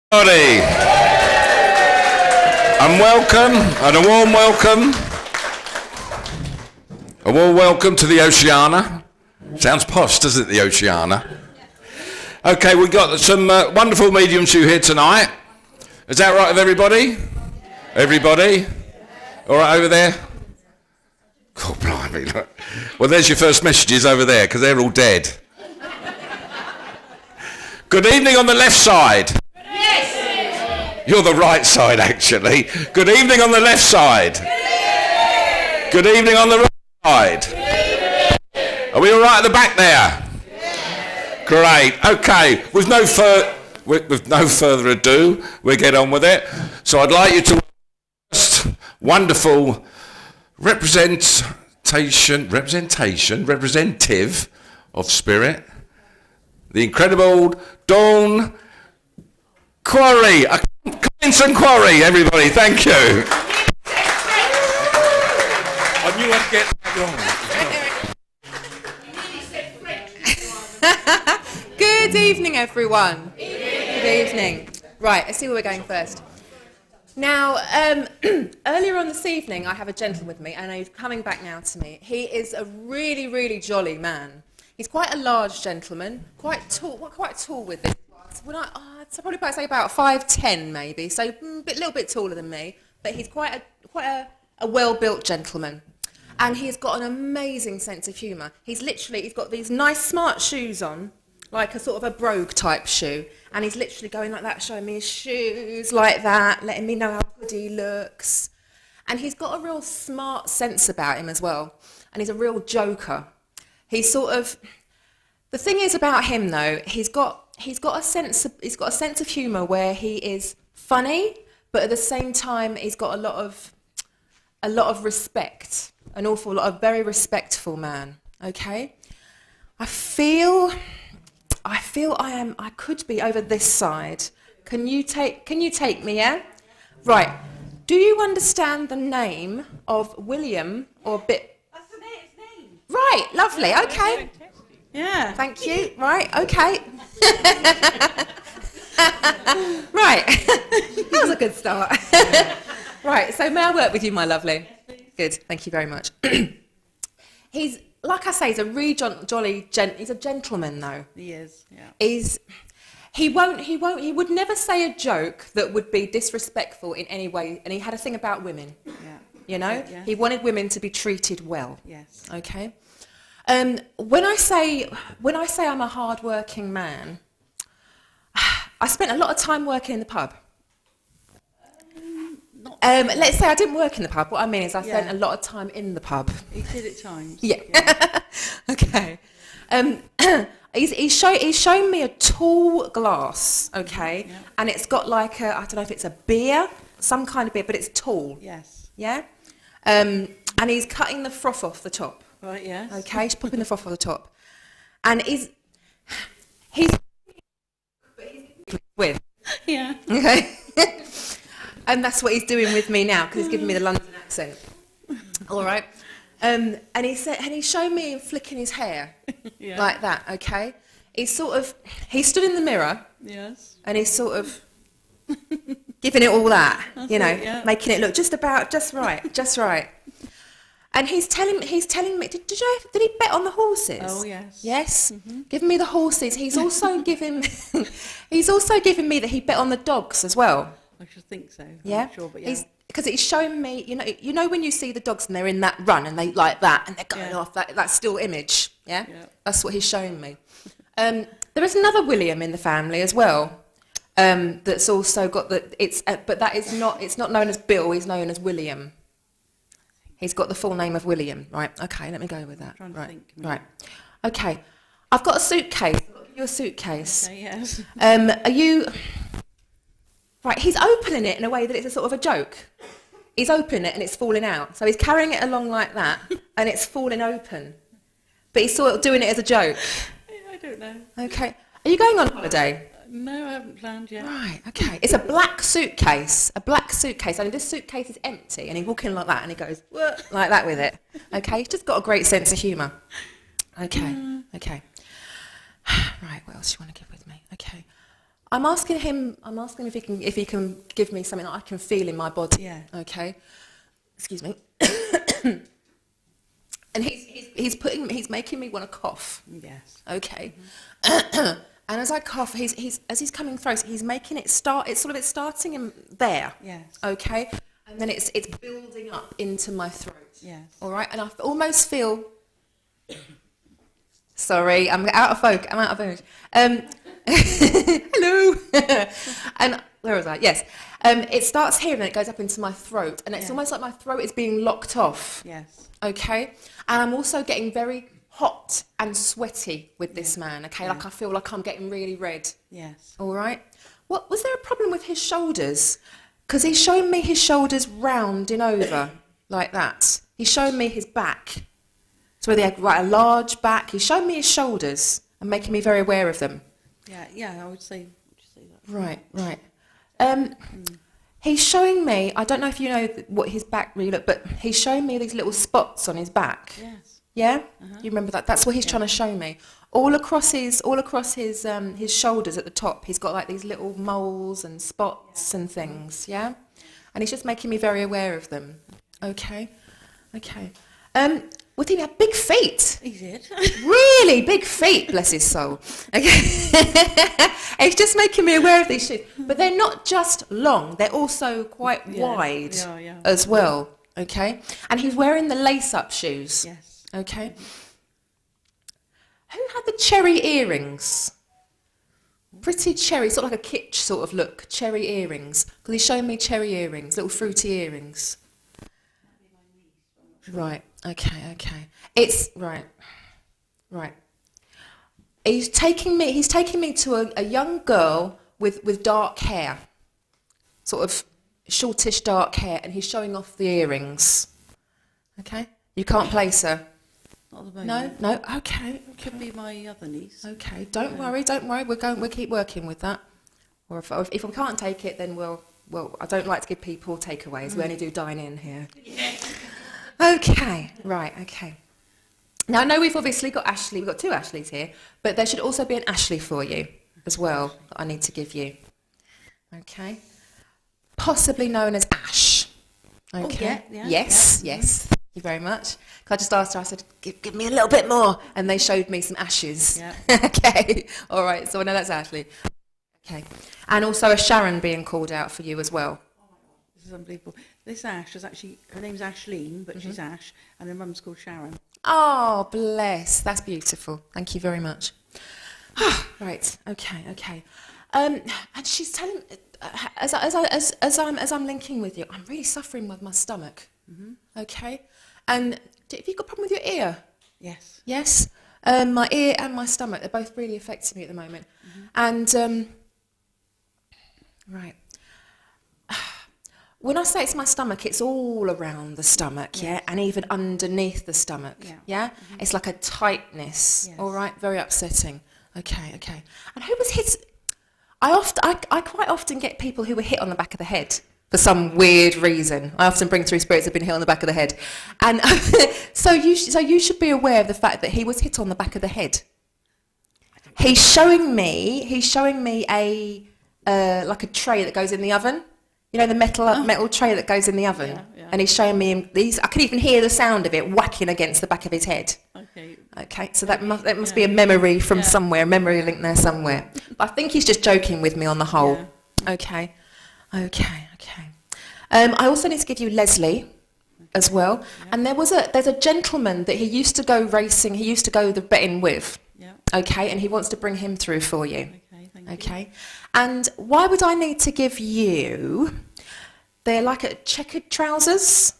Everybody, and welcome, and a warm welcome to the Oceana. Sounds posh, doesn't it, the Oceana? Okay, we've got some wonderful mediums here tonight. Is that right with everybody? Everybody? All right over there? Oh, blimey, look. Well, there's your first messages over there, because they're all dead. Good evening on the left side. You're the right side, actually. Good evening on the left side. Good evening on the right side. Are we all right at the back there? Great. Okay. With no further ado, we'll get on with it. So I'd like you to first wonderful representative of spirit, the incredible Quarry. Collinson-Quarry, everybody, thank you. I knew I'd get that wrong. Good evening, everyone. Good evening. Right, let's see where we're going first. Now, earlier on this evening, I have a gentleman with me, and he's coming back now to me. He is a really, really jolly man. He's quite a large gentleman, quite tall with this. I'd probably say about 5'10", maybe, so a little bit taller than me, but he's quite a well-built gentleman, and he's got an amazing sense of humour. He's got these nice smart shoes on, like a sort of a brogue type shoe, and he's literally going like that, showing me his shoes like that, letting me know how good he looks, and he's got a real smart sense about him as well, and he's a real joker. The thing is about him though, he's got a sense of humour where he is funny, but at the same time he's got a lot of respect, an awful lot of very respectful man. Okay, I feel I could be over this side. Can you take me? Yeah, right. Do you understand the name of William or bit? That's his name. Right, lovely. Okay. Yeah. Thank you. Right, okay. Right. That was a good start. Right, so may I work with you, my lovely? Good, thank you very much. He's, like I say, he's a really jolly he's a gentleman though. He is, yeah. He would never say a joke that would be disrespectful in any way, and he had a thing about women. Yeah. You know? Yeah. He wanted women to be treated well. Yes. Okay? When I say I'm a hard-working man, I spent a lot of time working in the pub. Let's say I didn't work in the pub. What I mean is I spent a lot of time in the pub. He did at times. Yeah. Okay. He's shown me a tall glass, okay? Yeah. And it's got like I don't know if it's a beer, some kind of beer, but it's tall. Yes. Yeah? And he's cutting the froth off the top. Right, yes. Okay, he's popping the froth off the top. And he's with. Yeah. Okay. And that's what he's doing with me now, because he's giving me the London accent. All right. And he's showing me him flicking his hair like that. Okay. He stood in the mirror. Yes. And he's sort of giving it all that, making it look just right. And he's telling me. Did he bet on the horses? Oh yes. Yes. Mm-hmm. Giving me the horses. He's also giving me that he bet on the dogs as well. I should think so. Yeah. I'm sure, but yeah. Because he's showing me. You know when you see the dogs and they're in that run and they like that and they're going off that still image. Yeah. That's what he's showing me. There is another William in the family as well. That's also got the. But that is not. It's not known as Bill. He's known as William. He's got the full name of William. Right, okay, let me go with that. I'm trying to think. Right. Okay. I've got a suitcase. I've got to give you a suitcase. Okay, yes. Are you... Right, he's opening it in a way that it's a sort of a joke. He's opening it and it's falling out. So he's carrying it along like that and it's falling open. But he's sort of doing it as a joke. I don't know. Okay. Are you going on holiday? No, I haven't planned yet. Right, okay. It's a black suitcase. And this suitcase is empty, and he's walking like that, and he goes, like that with it. Okay, he's just got a great sense of humour. Okay. Right, what else do you want to give with me? Okay. I'm asking him if he can give me something that I can feel in my body. Yeah. Okay. Excuse me. And he's making me want to cough. Yes. Okay. And as I cough, as he's coming through, he's making it start. It's starting in there. Yes. Okay. And then it's building up into my throat. Yes. All right. And I almost feel. Sorry, I'm out of focus. I'm out of image. Hello. And where was I? Yes. It starts here and then it goes up into my throat, and it's almost like my throat is being locked off. Yes. Okay. And I'm also getting very hot and sweaty with this man. Okay. Like I feel like I'm getting really red. Yes. All right. What was there a problem with his shoulders? Because he's showing me his shoulders rounding over like that. He's showing me his back. So they have a large back. He's showing me his shoulders and making me very aware of them. Yeah, I would say that. Right. He's showing me, I don't know if you know what his back really looked, but he's showing me these little spots on his back. Yes. Yeah? You remember that? That's what he's trying to show me. All across his shoulders at the top, he's got like these little moles and spots and things, yeah? And he's just making me very aware of them. Okay. Would he have big feet? He did. Really big feet, bless his soul. Okay. He's just making me aware of these shoes. But they're not just long, they're also quite wide as well. Okay. And he's wearing the lace-up shoes. Yes. Okay. Who had the cherry earrings? Pretty cherry, sort of like a kitsch sort of look. Cherry earrings. Because he's showing me cherry earrings, little fruity earrings. Right. Okay. It's right. He's taking me to a young girl with dark hair, sort of shortish dark hair, and he's showing off the earrings. Okay, you can't place her. Not at the moment. No. Okay. Could be my other niece. Okay. Don't worry. We'll keep working with that. Or if we can't take it, then we'll. I don't like to give people takeaways. We only do dine in here. Okay, right, okay. Now I know we've obviously got Ashley, we've got two Ashleys here, but there should also be an Ashley for you as well that I need to give you. Okay. Possibly known as Ash. Okay. Oh, yeah. Yes. Thank you very much. I just asked her, I said, give me a little bit more, and they showed me some ashes. Yeah. Okay, all right, so I know that's Ashley. Okay. And also a Sharon being called out for you as well. This is unbelievable. This Ash is actually, her name's Ashleen, but she's Ash, and her mum's called Sharon. Oh, bless. That's beautiful. Thank you very much. Right. Okay. And she's telling, as I'm linking with you, I'm really suffering with my stomach. Okay. And have you got a problem with your ear? Yes. Yes. My ear and my stomach, they're both really affecting me at the moment. And right. When I say it's my stomach, it's all around the stomach, yeah, and even underneath the stomach, yeah. It's like a tightness, all right, very upsetting. Okay. And who was hit? I quite often get people who were hit on the back of the head for some weird reason. I often bring through spirits who've been hit on the back of the head, and so you should be aware of the fact that he was hit on the back of the head. He's showing me a like a tray that goes in the oven. You know, the metal tray that goes in the oven. Yeah. And he's showing me these. I could even hear the sound of it whacking against the back of his head. Okay, so that must be a memory from somewhere, a memory link there somewhere. But I think he's just joking with me on the whole. Yeah. Okay. I also need to give you Leslie as well. Yeah. And there's a gentleman that he used to go racing, he used to go the betting with. Yeah. Okay, and he wants to bring him through for you. Okay. And why would I need to give you? They're like checkered trousers.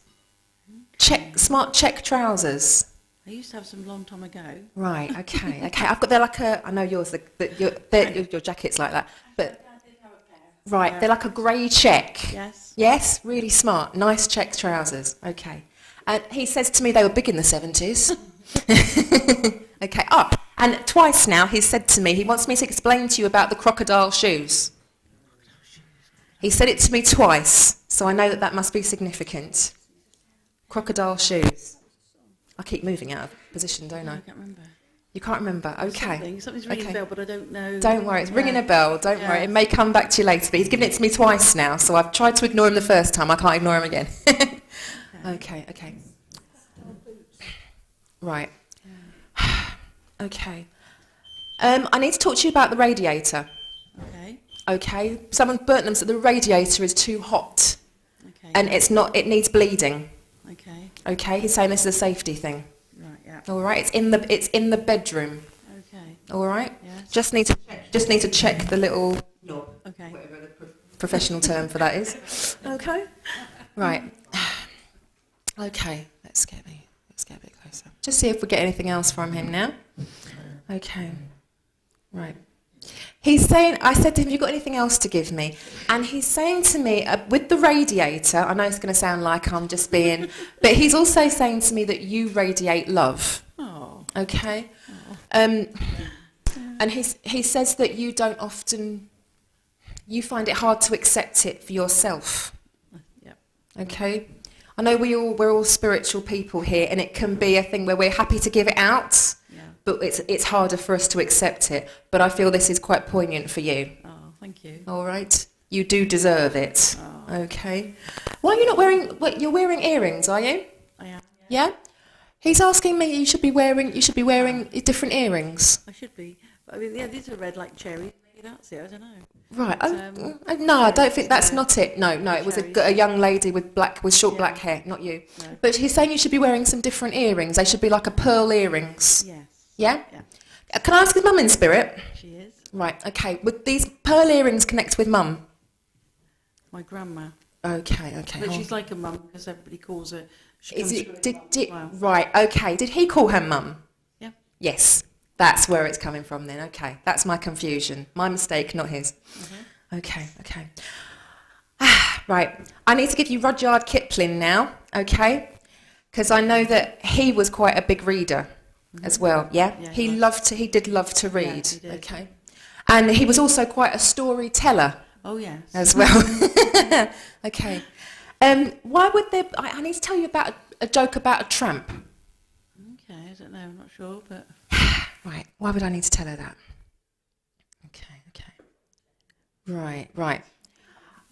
Smart check trousers. I used to have some long time ago. Right. Okay. They're like I know yours. Your jacket's like that, but right. They're like a grey check. Yes. Yes. Really smart. Nice check trousers. Okay. And he says to me they were big in the 70s. Okay. And twice now he's said to me, he wants me to explain to you about the crocodile shoes. He said it to me twice, so I know that must be significant. Crocodile shoes. I keep moving out of position, don't I? I can't remember. You can't remember? Okay. Something's ringing a bell, but I don't know. Don't worry, it's ringing a bell. Don't worry, it may come back to you later. But he's given it to me twice now, so I've tried to ignore him the first time. I can't ignore him again. Okay. Right. Okay. I need to talk to you about the radiator. Okay. Someone burnt them, so the radiator is too hot. Okay. And it's not. It needs bleeding. Okay. Okay. He's saying this is a safety thing. Right. Yeah. All right. It's in the bedroom. Okay. All right. Yes. Just need to check the little knob. Okay. Whatever the professional term for that is. Okay. Right. Okay. Let's get a bit closer. Just see if we get anything else from him now. Okay. Right. He's saying, I said to him, have you got anything else to give me? And he's saying to me, with the radiator, I know it's going to sound like I'm just being, but he's also saying to me that you radiate love. Oh. Okay? And he says that you don't often, you find it hard to accept it for yourself. Yep. Okay? I know we're all spiritual people here, and it can be a thing where we're happy to give it out. But it's harder for us to accept it. But I feel this is quite poignant for you. Oh, thank you. All right? You do deserve it. Oh. Okay. Why are you not wearing... You're wearing earrings, are you? I am. Yeah? He's asking me you should be wearing different earrings. I should be. But I mean, yeah, these are red like cherry. Maybe that's it. I don't know. Right. But, No, I don't think that's not it. No, it was cherries. a young lady with short black hair, not you. No. But he's saying you should be wearing some different earrings. They should be like a pearl earrings. Yes. Yeah? Yeah. Can I ask his mum in spirit? She is. Right, okay. Would these pearl earrings connect with mum? My grandma. Okay. But she's like a mum because everybody calls her. Wow. Right, okay. Did he call her mum? Yeah. Yes. That's where it's coming from then. Okay. That's my confusion. My mistake, not his. Mm-hmm. Okay. Right. I need to give you Rudyard Kipling now, okay? Because I know that he was quite a big reader as well, yeah? He did love to read, he did. okay? And he was also quite a storyteller. Oh, yes. As well. Okay. Why would there... I need to tell you about a joke about a tramp. Okay, I don't know, I'm not sure, but... Right, why would I need to tell her that? Okay. Right.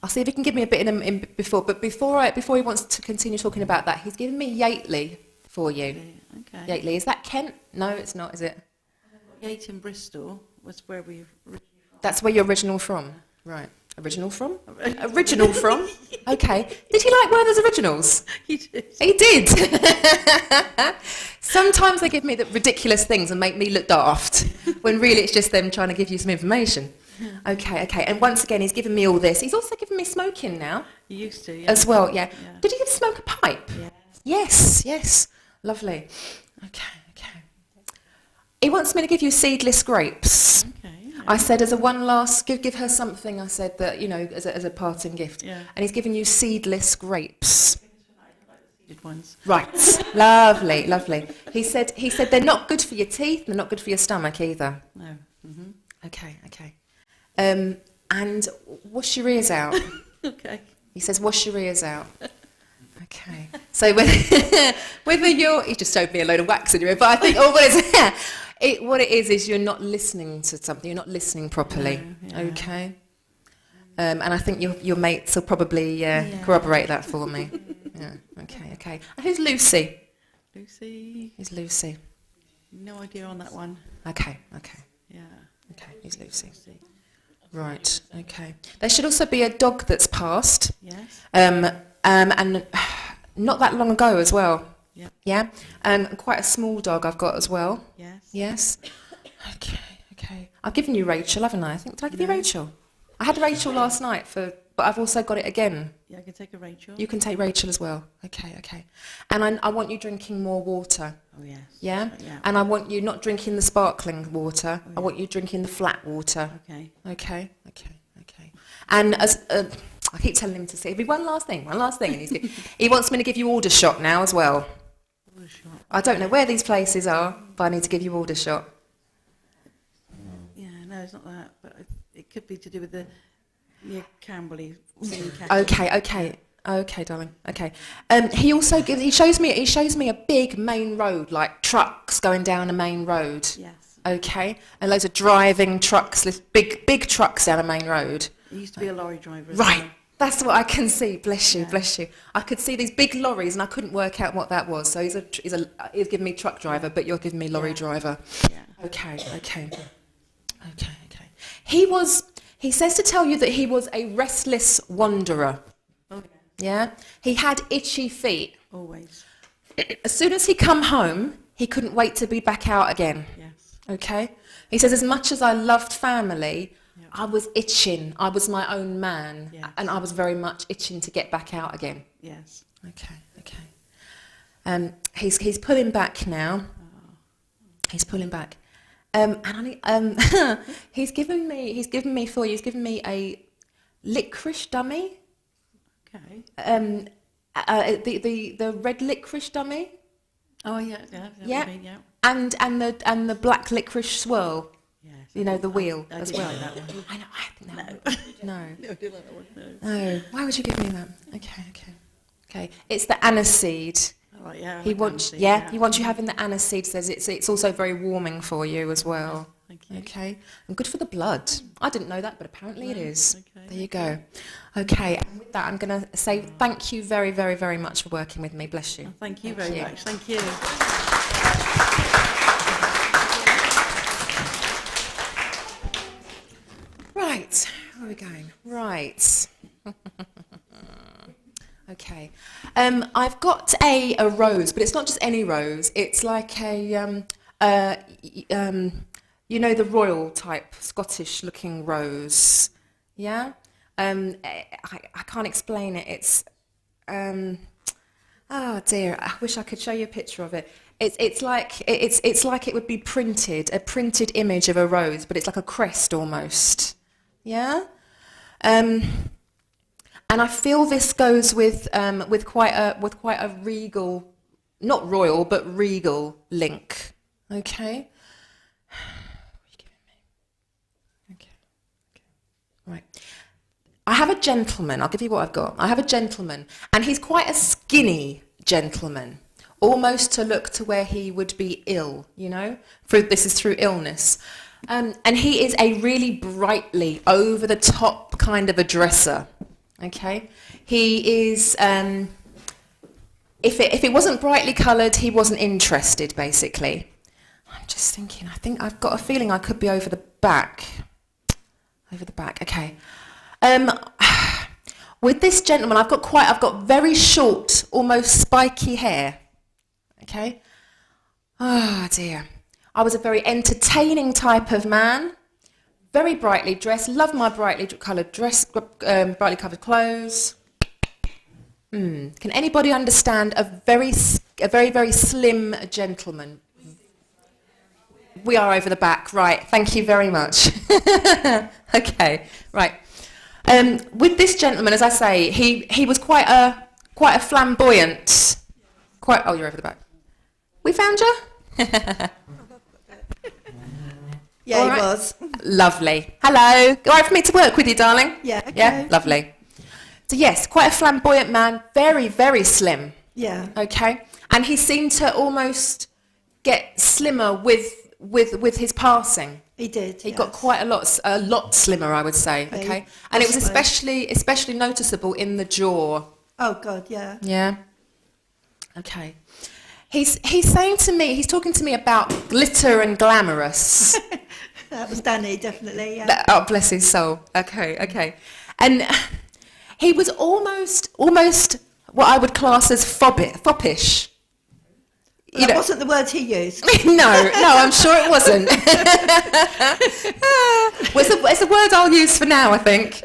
I'll see if he can give me a bit in before, but before he wants to continue talking about that, he's given me Yateley for you. Okay. Yateley, is that Kent? No, it's not, is it? Yate in Bristol was where we... That's where you're original from? Right. Original from? Original from? Okay. Did he like Werther's Originals? He did. He did. Sometimes they give me the ridiculous things and make me look daft, when really it's just them trying to give you some information. Okay. And once again, he's given me all this. He's also given me smoking now. He used to, yeah. As well, yeah. Did he smoke a pipe? Yeah. Yes. Lovely. Okay. He wants me to give you seedless grapes. Okay. I said as a one last, give her something, I said that, as a parting gift. Yeah. And he's given you seedless grapes. Seeded ones. Right. Lovely. He said they're not good for your teeth, they're not good for your stomach either. No. Mm-hmm. Okay. And wash your ears out. Okay. He says wash your ears out. Okay. So whether you're... He just showed me a load of wax in your ear, but I think what it is you're not listening to something, you're not listening properly. Yeah. Okay. And I think your mates will probably corroborate that for me. Yeah. Okay. And who's Lucy? Lucy. Who's Lucy? No idea on that one. Okay. Yeah. Okay, who's Lucy? Right, okay. There should also be a dog that's passed. Yes. And not that long ago as well. Yep. Yeah? And quite a small dog I've got as well. Yes. Okay. I've given you Rachel, haven't I? Did I give you Rachel? I had Rachel last night, but I've also got it again. Yeah, I can take a Rachel. You can take Rachel as well. Okay. And I want you drinking more water. Oh, yes. Yeah? Yeah. And I want you not drinking the sparkling water. I want you drinking the flat water. Okay. Okay. And as I keep telling him to say, one last thing. And he wants me to give you Aldershot now as well. Aldershot. I don't know where these places are, but I need to give you Aldershot. Yeah, no, it's not that, but it could be to do with the near Camberley. Okay. Okay, darling. Okay. He shows me a big main road, like trucks going down a main road. Yes. Okay, and loads of driving trucks, big trucks down a main road. He used to be a lorry driver as Right. well. That's what I can see. Bless you, Yeah. bless you. I could see these big lorries, and I couldn't work out what that was. So he's giving me truck driver, but you're giving me lorry driver. Yeah. Okay. He says to tell you that he was a restless wanderer. Oh, Yeah? He had itchy feet. always. As soon as he come home, he couldn't wait to be back out again. Yes. Okay? He says, as much as I loved family, I was itching. I was my own man. Yes. And I was very much itching to get back out again. Yes. Okay. He's pulling back now. He's pulling back. And he's given me a licorice dummy. Okay. The red licorice dummy. Oh yeah. Yeah. Yeah. And the black licorice swirl. Yes. You know, the wheel I as didn't well. like that one. I know. No. No, I didn't like that one. No. No. Why would you give me that? Okay. It's the aniseed. All right. Yeah. I He like wants aniseed, he wants you having the aniseed. Says it's also very warming for you as well. Thank you. Okay, and good for the blood. I didn't know that, but apparently it is. Okay. There you go. Okay, and with that, I'm going to say thank you very, very, very much for working with me. Bless you. Thank you very much. Thank you. Right, where are we going? Right. Okay. I've got a rose, but it's not just any rose. It's like you know, the royal type Scottish-looking rose. Yeah. I can't explain it. It's oh dear. I wish I could show you a picture of it. It's like it would be printed, a printed image of a rose, but it's like a crest almost. Yeah. And I feel this goes with quite a regal, not royal, but regal link. Okay. What are you giving me? Okay. Right. I have a gentleman. I'll give you what I've got. I have a gentleman, and he's quite a skinny gentleman, almost to look to where he would be ill. You know, this is through illness. And he is a really brightly over the top kind of a dresser. Okay, he is. If it wasn't brightly coloured, he wasn't interested. Basically, I'm just thinking. I think I've got a feeling I could be over the back. Over the back. Okay. With this gentleman, I've got very short, almost spiky hair. Okay. Oh dear. I was a very entertaining type of man. Very brightly dressed, love my brightly coloured dress, brightly coloured clothes. Can anybody understand a very, very slim gentleman? We are over the back, right? Thank you very much. Okay, right. With this gentleman, as I say, he was quite a flamboyant. Oh, you're over the back. We found you. Yeah, All he right. was. Lovely. Hello. All right for me to work with you, darling? Yeah, okay. Yeah, lovely. So yes, quite a flamboyant man, very, very slim. Yeah. Okay. And he seemed to almost get slimmer with his passing. He did. He got quite a lot slimmer, I would say. Okay. And it was especially noticeable in the jaw. Oh God, yeah. Yeah. Okay. He's saying to me, he's talking to me about glitter and glamorous. That was Danny, definitely. Yeah. Oh, bless his soul. Okay. And he was almost what I would class as foppish. That wasn't the word he used. No, I'm sure it wasn't. Well, it's a word I'll use for now, I think.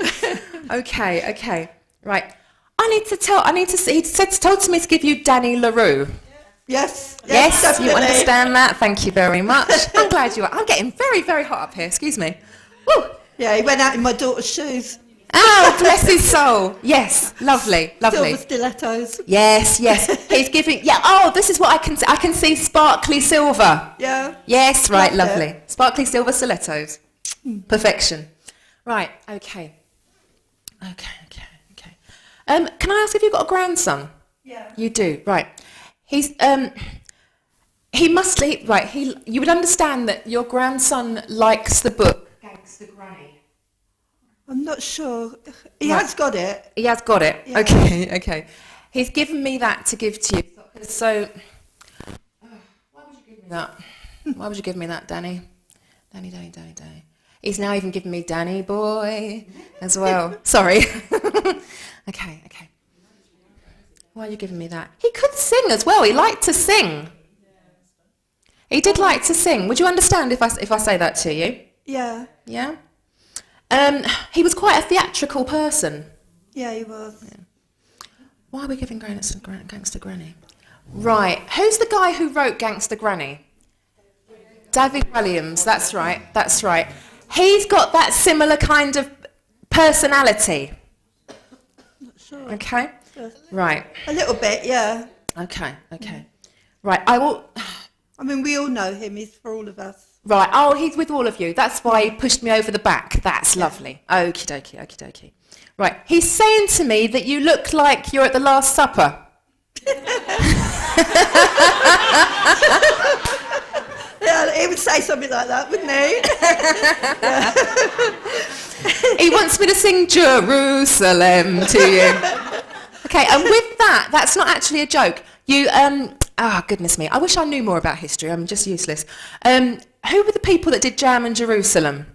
Okay. Right. He told me to give you Danny LaRue. Yes. Yes, definitely. you understand that. Thank you very much. I'm glad you are. I'm getting very, very hot up here. Excuse me. Woo. Yeah, he went out in my daughter's shoes. Oh, bless his soul. Yes, lovely. Silver stilettos. Yes. He's giving. Yeah. Oh, this is what I can see. I can see sparkly silver. Yeah. Yes. Right. Loved Lovely. it. Sparkly silver stilettos. Perfection. Right. Okay. Can I ask if you've got a grandson? Yeah. You do, right. He's you would understand that your grandson likes the book Gangster Granny. I'm not sure. He Right. has got it. He has got it. Yeah. Okay. He's given me that to give to you. So, why would you give me that? Why would you give me that, Danny? Danny. He's now even given me Danny boy as well. Sorry. Okay. Why are you giving me that? He could sing as well. He liked to sing. He did like to sing. Would you understand if I say that to you? Yeah. Yeah? He was quite a theatrical person. Yeah, he was. Yeah. Why are we giving Gangster Granny? Right. Who's the guy who wrote Gangster Granny? David Williams. That's right. He's got that similar kind of personality. Not sure. Okay? Right. A little bit, yeah. Okay. Right. I will... I mean, we all know him. He's for all of us. Right. Oh, he's with all of you. That's why he pushed me over the back. That's lovely. Okie dokie. Right. He's saying to me that you look like you're at the Last Supper. Yeah, he would say something like that, wouldn't he? He wants me to sing Jerusalem to you. Okay, and with that, that's not actually a joke. You, goodness me, I wish I knew more about history. I'm just useless. Who were the people that did Jam and Jerusalem?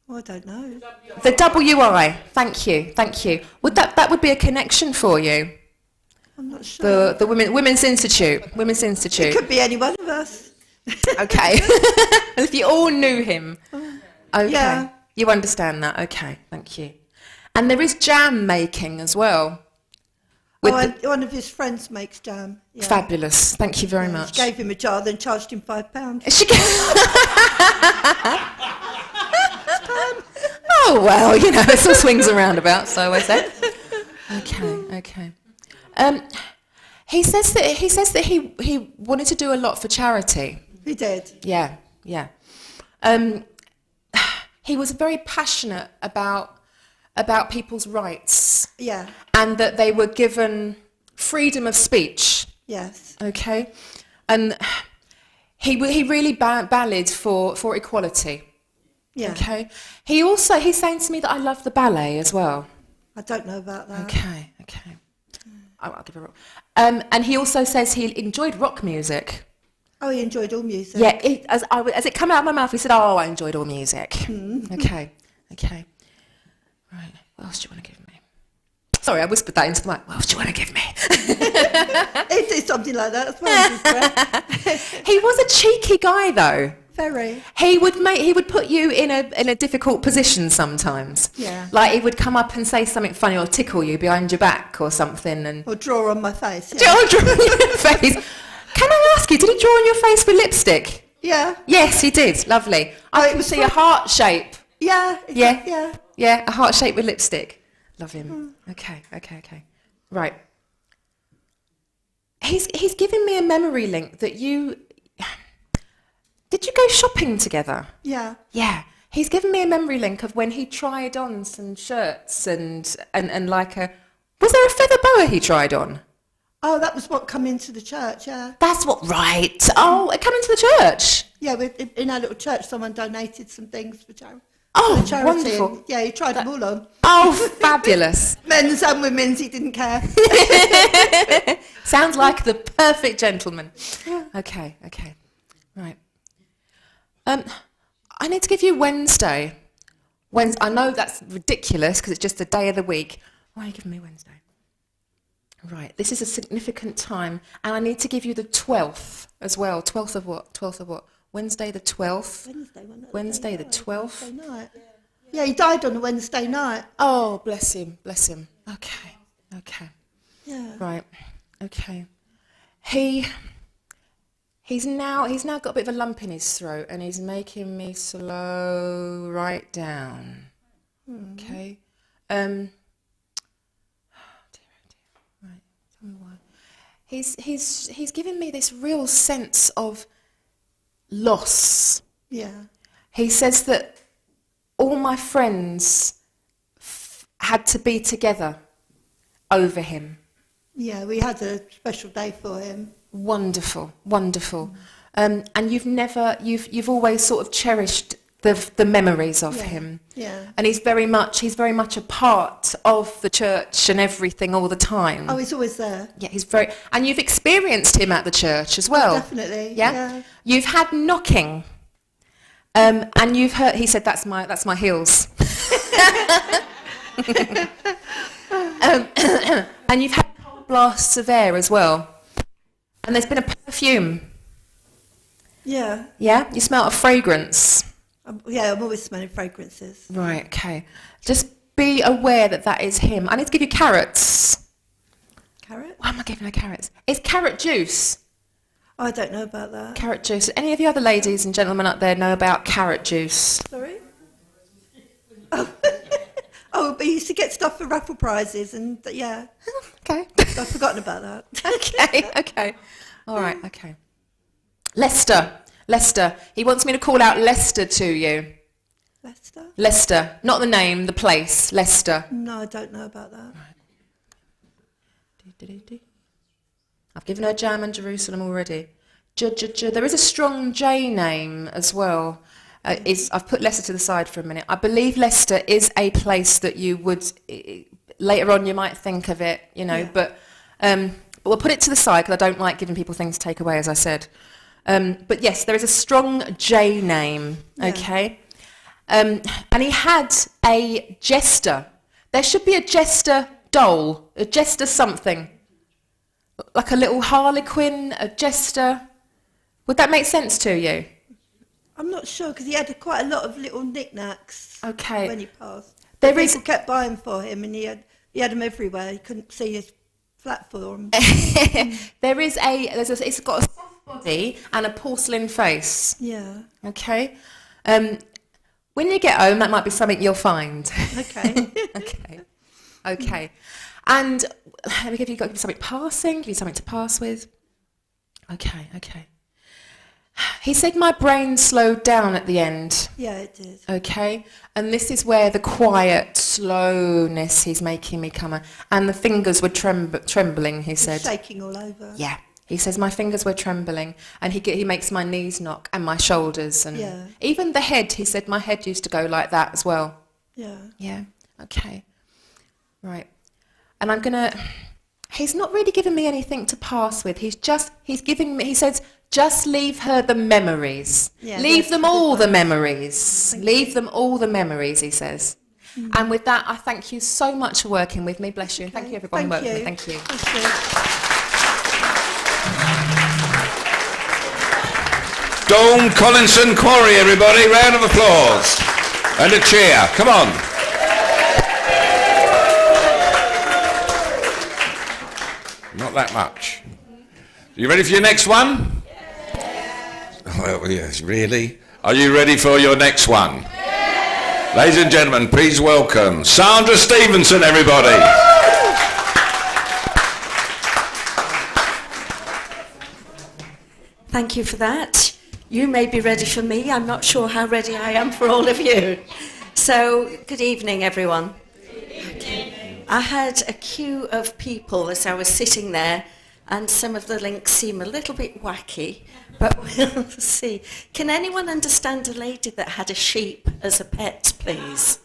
Oh, I don't know. The WI. Thank you. Would that would be a connection for you? I'm not sure. The Women's Institute. It could be any one of us. Okay. If you all knew him. Okay. Yeah. You understand that. Okay. Thank you. And there is jam making as well. One of his friends makes jam. Yeah. Fabulous. Thank you very much. She gave him a jar, then charged him £5. Oh, well, it all swings and roundabouts, so I say. Okay. He says that he wanted to do a lot for charity. He did. Yeah. He was very passionate about people's rights. Yeah. And that they were given freedom of speech. Yes. Okay. And he really ballied for equality. Yeah. Okay. He's saying to me that I love the ballet as well. I don't know about that. Okay. I'll give it a rock. And he also says he enjoyed rock music. Oh, he enjoyed all music. Yeah, as it came out of my mouth, he said, "Oh, I enjoyed all music." Okay. Right. What else do you want to give me? Sorry, I whispered that into the mic. What else do you want to give me? He did something like that as well. He was a cheeky guy, though. Very. He would put you in a difficult position sometimes. Yeah. Like he would come up and say something funny or tickle you behind your back or something, and Or draw on my face. Yeah. draw on your face. Can I ask you, did he draw on your face with lipstick? Yeah. Yes, he did. Lovely. I can see a heart shape. Yeah. Yeah. Yeah, a heart shape with lipstick. Love him. Okay. Right. He's giving me a memory link that you... Did you go shopping together? Yeah. Yeah. He's given me a memory link of when he tried on some shirts and like a... Was there a feather boa he tried on? Oh, that was what come into the church, yeah. That's what... Right. Oh, it came into the church? Yeah, in our little church, someone donated some things for charity. Oh, charity. wonderful. Yeah, he tried them all on. Oh, fabulous. Men's and women's, he didn't care. Sounds like the perfect gentleman. Okay. Right. I need to give you Wednesday. I know that's ridiculous because it's just a day of the week. Why are you giving me Wednesday? Right, this is a significant time, and I need to give you the 12th as well. 12th of what? Wednesday the 12th? Wednesday the 12th? Wednesday night. Yeah, he died on a Wednesday night. Oh, bless him. Okay. Yeah. Right, okay. He's now got a bit of a lump in his throat, and he's making me slow right down. Okay. Dear. Right. Tell me why. He's giving me this real sense of loss. Yeah. He says that all my friends had to be together, over him. Yeah, we had a special day for him. Wonderful, wonderful. And you've always sort of cherished the memories of him. Yeah. And he's very much a part of the church and everything all the time. Oh, he's always there. Yeah, and you've experienced him at the church as well. Definitely. Yeah. You've had knocking. And you've heard, he said, that's my heels. And you've had cold blasts of air as well. And there's been a perfume. Yeah. Yeah? You smell a fragrance. Yeah, I'm always smelling fragrances. Right, okay. Just be aware that is him. I need to give you carrots. Carrot? Why am I giving her carrots? It's carrot juice. Oh, I don't know about that. Carrot juice. Any of the other ladies and gentlemen up there know about carrot juice? Sorry? Oh. Oh, but he used to get stuff for raffle prizes and, yeah. Okay. I've forgotten about that. Okay. All right, okay. Lester. He wants me to call out Leicester to you. Leicester? Leicester. Not the name, the place. Leicester. No, I don't know about that. Right. I've given her Jam and Jerusalem already. There is a strong J name as well. I've put Leicester to the side for a minute. I believe Leicester is a place that you would, later on you might think of it, but we'll put it to the side because I don't like giving people things to take away, as I said. But yes, there is a strong J name, okay? And he had a jester. There should be a jester doll, a jester something. Like a little harlequin, a jester. Would that make sense to you? I'm not sure because he had quite a lot of little knickknacks when he passed. People kept buying for him and he had them everywhere. He couldn't see his platform. It's got a soft body and a porcelain face. Yeah. Okay. When you get home, that might be something you'll find. Okay. Okay. And let me give you something passing. Give you something to pass with. Okay. He said my brain slowed down at the end. Yeah, it did. Okay. And this is where the quiet slowness he's making me come. And the fingers were trembling, he said. Shaking all over. Yeah. He says my fingers were trembling and he makes my knees knock and my shoulders and even the head. He said my head used to go like that as well. Yeah. Yeah. Okay. Right. And he's not really giving me anything to pass with. He says, just leave her the memories. Yeah, leave them all the memories. Leave them all the memories, he says. And with that, I thank you so much for working with me. Bless you. And thank you everyone who worked with me. Thank you. Dawn Collinson-Quarry, everybody. Round of applause. And a cheer. Come on. Not that much. You ready for your next one? Yes. Oh, yes, really? Are you ready for your next one? Yes. Ladies and gentlemen, please welcome Sandra Stevenson, everybody. Thank you for that. You may be ready for me. I'm not sure how ready I am for all of you. So, good evening, everyone. Okay. I had a queue of people as I was sitting there, and some of the links seem a little bit wacky, but we'll see. Can anyone understand a lady that had a sheep as a pet, please?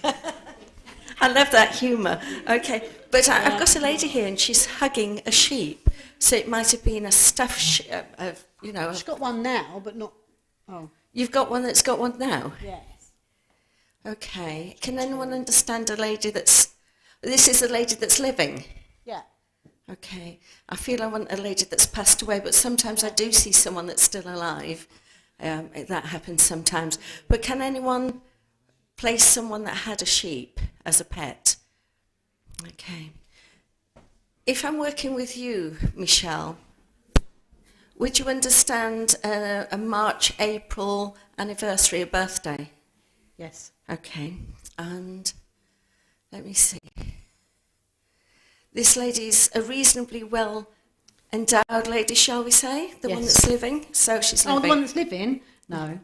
I love that humour. Okay, but I've got a lady here, and she's hugging a sheep. So it might have been a stuffed sheep, She's got one now, but not... Oh. You've got one that's got one now? Yes. Okay. Can anyone understand a lady that's... This is a lady that's living? Yeah. Okay. I feel I want a lady that's passed away, but sometimes I do see someone that's still alive. That happens sometimes. But can anyone place someone that had a sheep as a pet? Okay. If I'm working with you, Michelle, would you understand a March, April anniversary, a birthday? Yes. Okay. And let me see. This lady's a reasonably well endowed lady, shall we say? The one that's living? So she's living. Oh, the one that's living? No.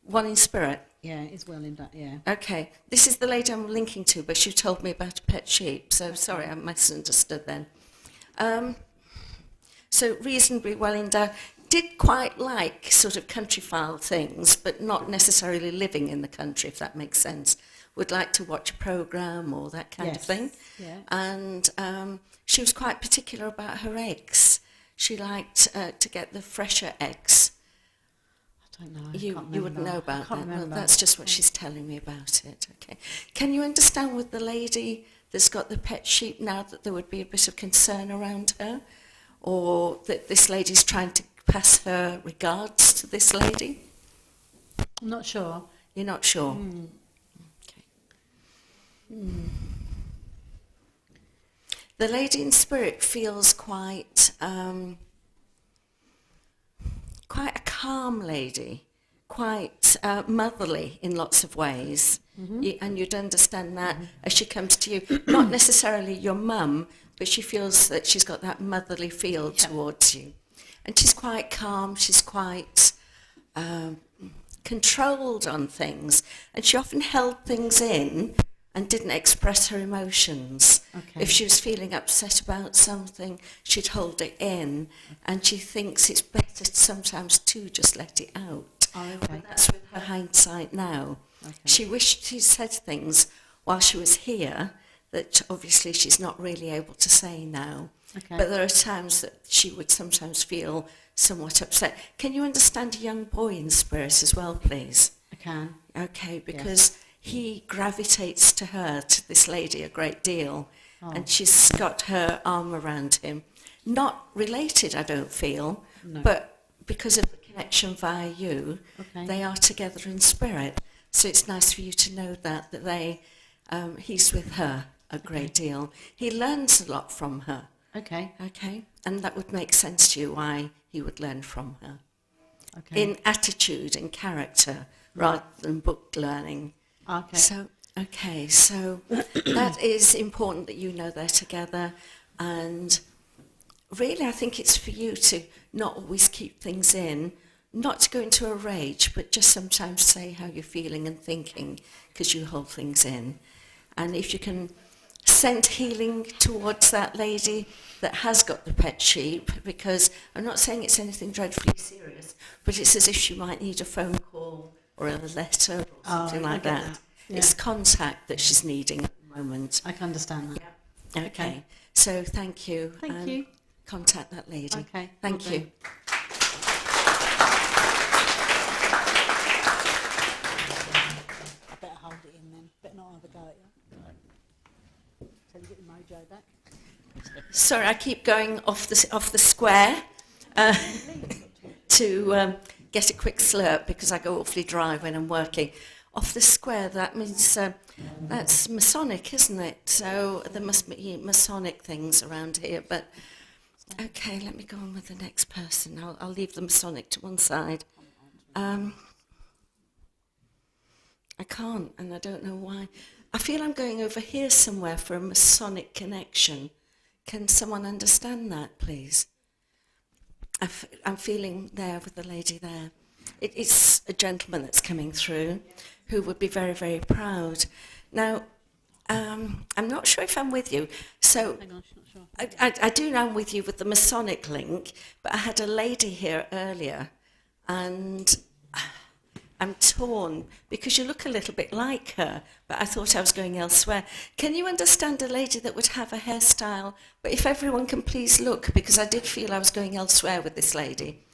One in spirit? Yeah, it's well in that, yeah. Okay, this is the lady I'm linking to, but she told me about a pet sheep, so sorry, I misunderstood then. So reasonably well endowed, did quite like sort of countryfile things, but not necessarily living in the country, if that makes sense. Would like to watch a programme or that kind of thing. Yeah. And she was quite particular about her eggs. She liked to get the fresher eggs. I don't know. You wouldn't know about that. Well, that's just what she's telling me about it. Okay. Can you understand with the lady that's got the pet sheep now that there would be a bit of concern around her, or that this lady's trying to pass her regards to this lady? I'm not sure. You're not sure. Okay. The lady in spirit feels quite a calm lady, quite motherly in lots of ways. And you'd understand that as she comes to you. Not necessarily your mum, but she feels that she's got that motherly feel towards you. And she's quite calm, she's quite controlled on things. And she often held things in and didn't express her emotions. Okay. If she was feeling upset about something, she'd hold it in, and she thinks it's better sometimes to just let it out. Oh, okay. But that's with her hindsight now. Okay. She wished she said things while she was here that obviously she's not really able to say now. Okay. But there are times that she would sometimes feel somewhat upset. Can you understand a young boy in spirit as well, please? I can. Okay, because he gravitates to her, to this lady, a great deal. Oh. And she's got her arm around him. Not related, I don't feel, No. but because of the connection via you, Okay. they are together in spirit. So it's nice for you to know that they, he's with her a great deal. He learns a lot from her. Okay. Okay, and that would make sense to you why he would learn from her. Okay. In attitude and character, rather than book learning. Okay. So that is important that you know they're together, and really I think it's for you to not always keep things in, not to go into a rage, but just sometimes say how you're feeling and thinking, because you hold things in. And if you can send healing towards that lady that has got the pet sheep, because I'm not saying it's anything dreadfully serious, but it's as if she might need a phone call or a letter or something like I get that. Yeah. It's contact that she's needing at the moment. I can understand that. Yeah. Okay. So thank you. Thank and you. Contact that lady. Okay, Thank will you. do. I better hold it in then. Better not have a go at you. So you get your mojo back. Sorry, I keep going off the square to get a quick slurp because I go awfully dry when I'm working. Off the square, that means that's Masonic, isn't it? So there must be Masonic things around here. But okay, let me go on with the next person. I'll leave the Masonic to one side. I can't, and I don't know why. I feel I'm going over here somewhere for a Masonic connection. Can someone understand that, please? I'm feeling there with the lady there. It's a gentleman that's coming through who would be very, very proud. Now, I'm not sure if I'm with you. So Hang on, she's not sure. I do know I'm with you with the Masonic link, but I had a lady here earlier, and I'm torn because you look a little bit like her, but I thought I was going elsewhere. Can you understand a lady that would have a hairstyle? But if everyone can please look, because I did feel I was going elsewhere with this lady.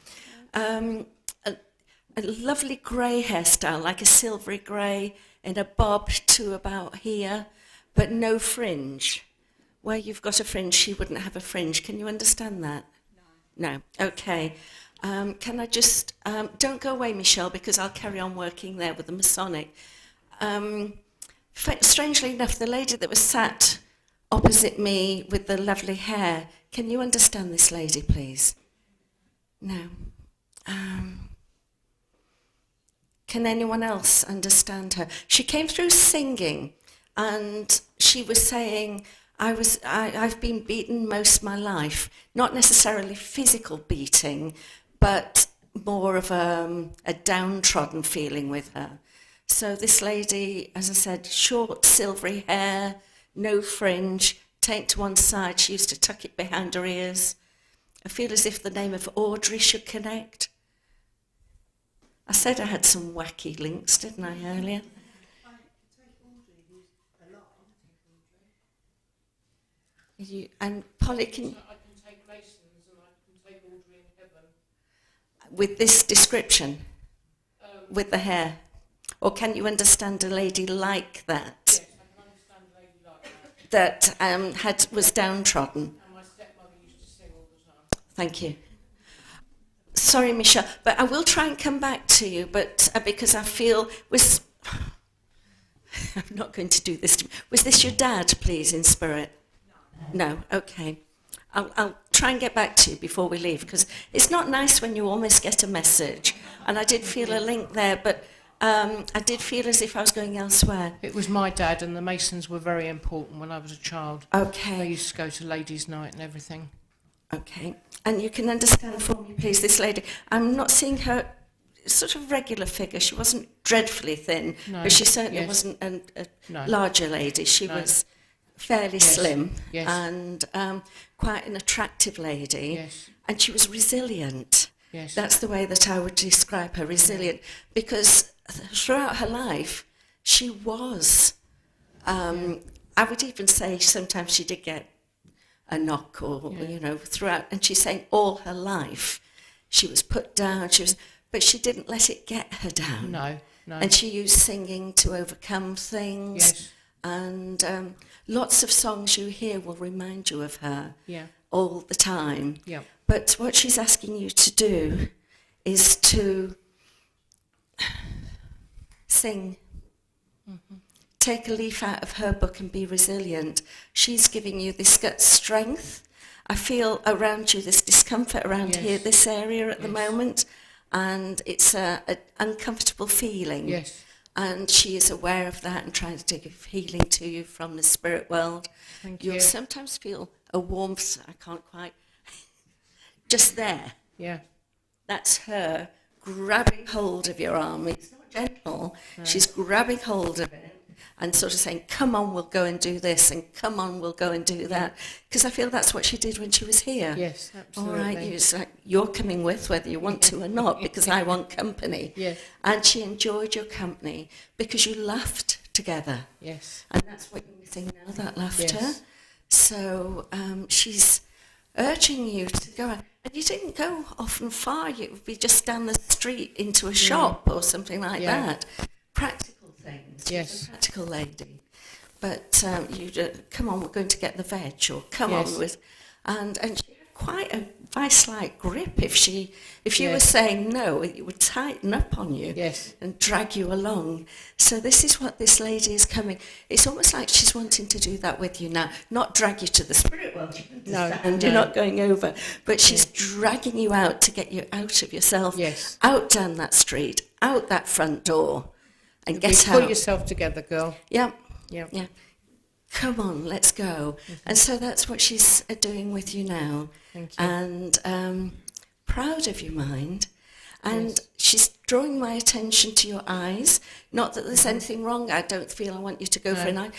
A lovely grey hairstyle, like a silvery grey, in a bob to about here, but no fringe. Where you've got a fringe, she wouldn't have a fringe. Can you understand that? No. No. Okay. Can I just... don't go away, Michelle, because I'll carry on working there with the Masonic. Strangely enough, the lady that was sat opposite me with the lovely hair, can you understand this lady, please? No. Can anyone else understand her? She came through singing, and she was saying, I've been beaten most of my life, not necessarily physical beating, but more of a downtrodden feeling with her. So this lady, as I said, short silvery hair, no fringe, taint to one side. She used to tuck it behind her ears. I feel as if the name of Audrey should connect. I said I had some wacky links, didn't I, earlier? And Polly, can... I can take Masons and I can take Audrey in heaven. With this description? With the hair? Or can you understand a lady like that? Yes, I can understand a lady like that. That was downtrodden? And my stepmother used to sing all the time. Thank you. Sorry, Michelle, but I will try and come back to you, but because I feel... I'm not going to do this. Was this your dad, please, in spirit? No, okay. I'll try and get back to you before we leave, because it's not nice when you almost get a message. And I did feel a link there, but I did feel as if I was going elsewhere. It was my dad, and the Masons were very important when I was a child. Okay. They used to go to ladies' night and everything. Okay. And you can understand for me, please, this lady. I'm not seeing her sort of regular figure. She wasn't dreadfully thin, No, but she certainly yes. wasn't a No. larger lady. She No. was fairly Yes, slim yes. and quite an attractive lady. Yes. And she was resilient. Yes. That's the way that I would describe her, resilient, because throughout her life, she was, I would even say sometimes she did get a knock or, throughout, and she's saying all her life, she was put down, but she didn't let it get her down. No. And she used singing to overcome things. Yes. And lots of songs you hear will remind you of her Yeah. all the time. Yeah. But what she's asking you to do is to sing. Mm-hmm. Take a leaf out of her book and be resilient. She's giving you this gut strength. I feel around you this discomfort around here, this area at the moment, and it's an uncomfortable feeling. Yes. And she is aware of that and trying to give healing to you from the spirit world. You'll sometimes feel a warmth, I can't quite, just there. Yeah. That's her grabbing hold of your arm. It's not gentle. No. She's grabbing hold of it and sort of saying, come on, we'll go and do this, and come on, we'll go and do that. Because I feel that's what she did when she was here. Yes, absolutely. All right, it's like, you're coming with whether you want to or not, because I want company. Yes. And she enjoyed your company because you laughed together. Yes. And that's what you're missing now, that laughter. Yes. So she's urging you to go out. And you didn't go often far. You would be just down the street into a shop or something like that. Practical things. Yes. She's a practical lady. But you'd come on, we're going to get the veg, or come on with... And she had quite a vice-like grip. If you were saying no, it would tighten up on you and drag you along. So this is what this lady is coming. It's almost like she's wanting to do that with you now. Not drag you to the spirit world, you understand? You're not going over. But she's dragging you out to get you out of yourself, out down that street, out that front door. And guess how? Pull yourself together, girl. Yeah. Yeah. Yeah. Come on, let's go. Mm-hmm. And so that's what she's doing with you now. Thank you. And proud of you, mind. And she's drawing my attention to your eyes. Not that there's anything wrong. I don't feel I want you to go for an eye.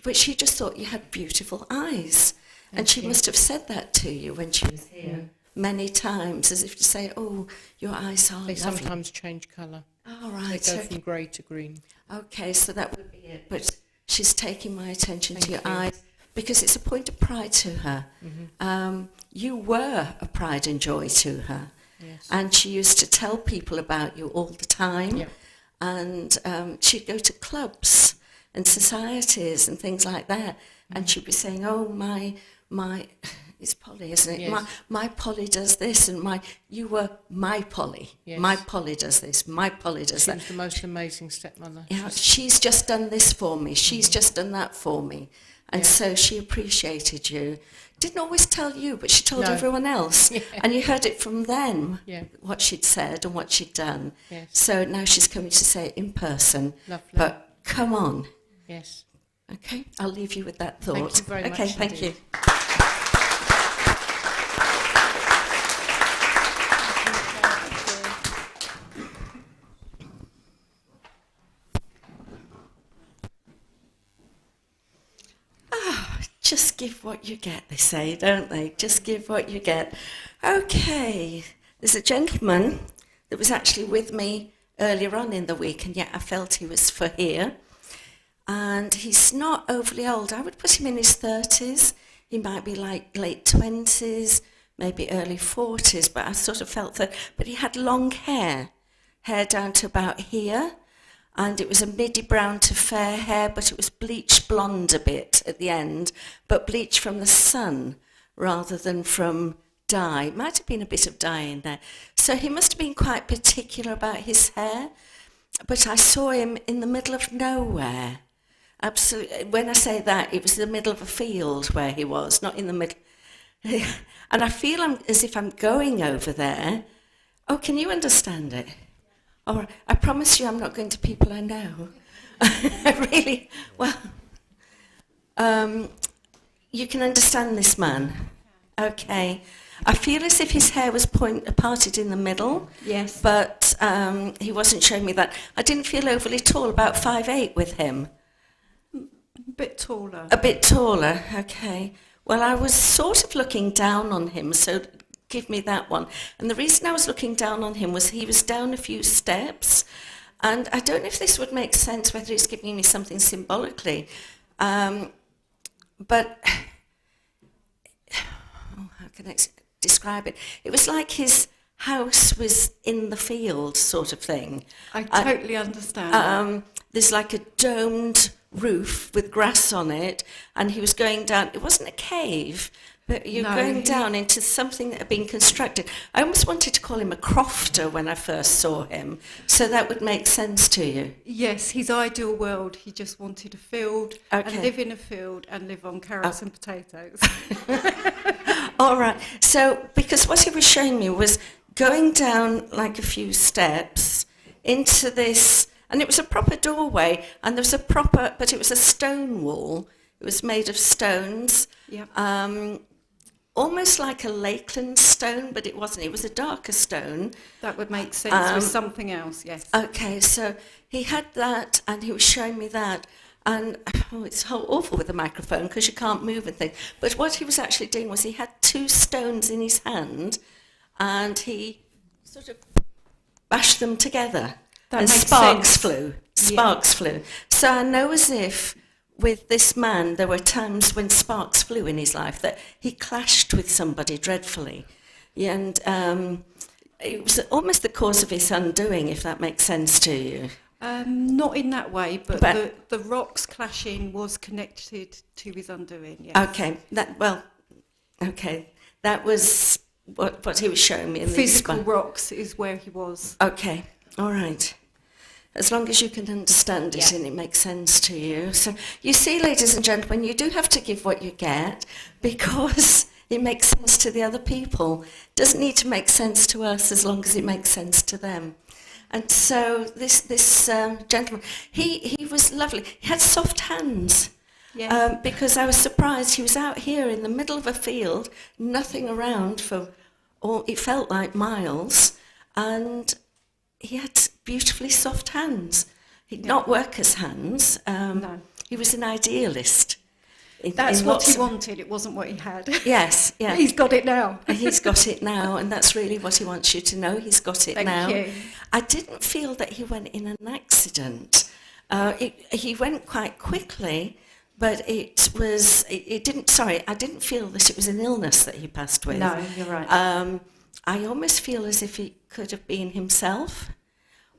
But she just thought you had beautiful eyes. And she must have said that to you when she was here many times, as if to say, oh, your eyes are lovely. They sometimes change colour. Oh, right. They go from grey to green. Okay, so that would be it. But she's taking my attention to your eyes because it's a point of pride to her. Mm-hmm. You were a pride and joy to her. Yes. And she used to tell people about you all the time. Yep. And she'd go to clubs and societies and things like that. Mm-hmm. And she'd be saying, oh, my, it's Polly, isn't it? Yes. My Polly does this, and you were my Polly. Yes. My Polly does this, my Polly does that. She was the most amazing stepmother. Yeah, she's just done this for me. She's just done that for me. And so she appreciated you. Didn't always tell you, but she told everyone else. Yeah. And you heard it from them, what she'd said and what she'd done. Yes. So now she's coming to say it in person. Lovely. But come on. Yes. Okay, I'll leave you with that thought. Thank you very much. Okay, thank you. give what you get, they say, don't they? Just give what you get. Okay, there's a gentleman that was actually with me earlier on in the week, and yet I felt he was for here. And he's not overly old. I would put him in his 30s. He might be like late 20s, maybe early 40s, but I sort of felt that. But he had long hair down to about here, and it was a midi brown to fair hair, but it was bleached blonde a bit at the end, but bleached from the sun rather than from dye. Might have been a bit of dye in there. So he must have been quite particular about his hair, but I saw him in the middle of nowhere. Absolutely. When I say that, it was the middle of a field where he was, not in the middle. And I feel as if I'm going over there. Oh, can you understand it? All right. I promise you I'm not going to people I know. Really? Well, you can understand this man. Okay. I feel as if his hair was parted in the middle. Yes. But he wasn't showing me that. I didn't feel overly tall, about 5'8" with him. A bit taller. A bit taller, okay. Well, I was sort of looking down on him, so give me that one. And the reason I was looking down on him was he was down a few steps, and I don't know if this would make sense, whether he's giving me something symbolically, but how can I describe it? It was like his house was in the field, sort of thing. I totally understand. There's like a domed roof with grass on it, and he was going down. It wasn't a cave, but you're going down into something that had been constructed. I almost wanted to call him a crofter when I first saw him, so that would make sense to you. Yes, his ideal world, he just wanted a field and live in a field and live on carrots and potatoes. All right. So, because what he was showing me was going down like a few steps into this, and it was a proper doorway, and there was but it was a stone wall. It was made of stones. Yep. Almost like a Lakeland stone, but it wasn't. It was a darker stone. That would make sense with something else, yes. Okay, so he had that, and he was showing me that. And it's so awful with the microphone because you can't move and things. But what he was actually doing was he had two stones in his hand, and he sort of bashed them together. That and makes sparks sense. flew. Sparks flew. So I know as if with this man, there were times when sparks flew in his life, that he clashed with somebody dreadfully. And it was almost the cause of his undoing, if that makes sense to you. Not in that way, but the rocks clashing was connected to his undoing, yes. Okay, that was what he was showing me. In Physical rocks is where he was. Okay, all right. As long as you can understand it and it makes sense to you. So you see, ladies and gentlemen, you do have to give what you get because it makes sense to the other people. It doesn't need to make sense to us as long as it makes sense to them. And so this gentleman, he was lovely. He had soft hands. Yes. Because I was surprised. He was out here in the middle of a field, nothing around it felt like miles, and he had beautifully soft hands. He'd not workers' hands. No. He was an idealist. That's what he wanted. It wasn't what he had. Yes, yeah. He's got it now. He's got it now, and that's really what he wants you to know. He's got it now. Thank you. I didn't feel that he went in an accident. He went quite quickly, but I didn't feel that it was an illness that he passed with. No, you're right. I almost feel as if it could have been himself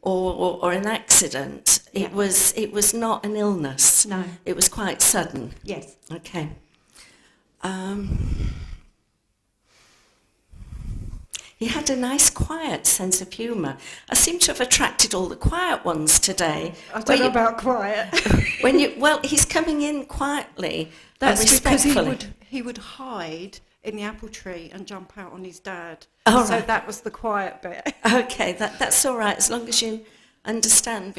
or an accident. Yeah. It was not an illness. No. It was quite sudden. Yes. Okay. He had a nice, quiet sense of humour. I seem to have attracted all the quiet ones today. I don't know about quiet. He's coming in quietly. That's and because respectfully. he would hide in the apple tree and jump out on his dad. Oh, so right. that was the quiet bit. Okay, that's all right, as long as you understand,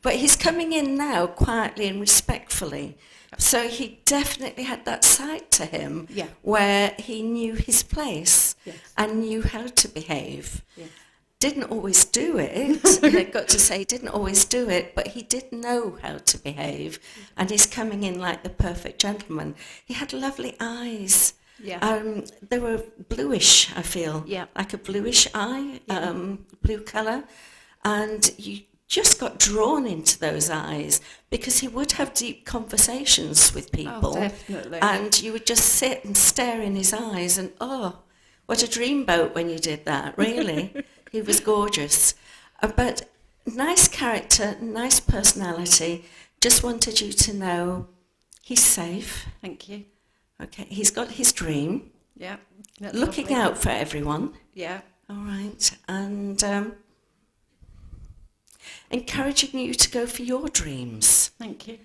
but he's coming in now quietly and respectfully. So he definitely had that side to him where he knew his place and knew how to behave. Yes. Didn't always do it. I've got to say, didn't always do it, but he did know how to behave, and he's coming in like the perfect gentleman. He had lovely eyes. Yeah. They were bluish, I feel. Yeah. Like a bluish eye, blue colour. And you just got drawn into those eyes because he would have deep conversations with people. Oh, definitely. And you would just sit and stare in his eyes and, oh, what a dreamboat when you did that, really. He was gorgeous. But nice character, nice personality. Just wanted you to know he's safe. Thank you. Okay, he's got his dream. Yeah. Looking lovely. out for everyone. Yeah. All right. And encouraging you to go for your dreams. Thank you.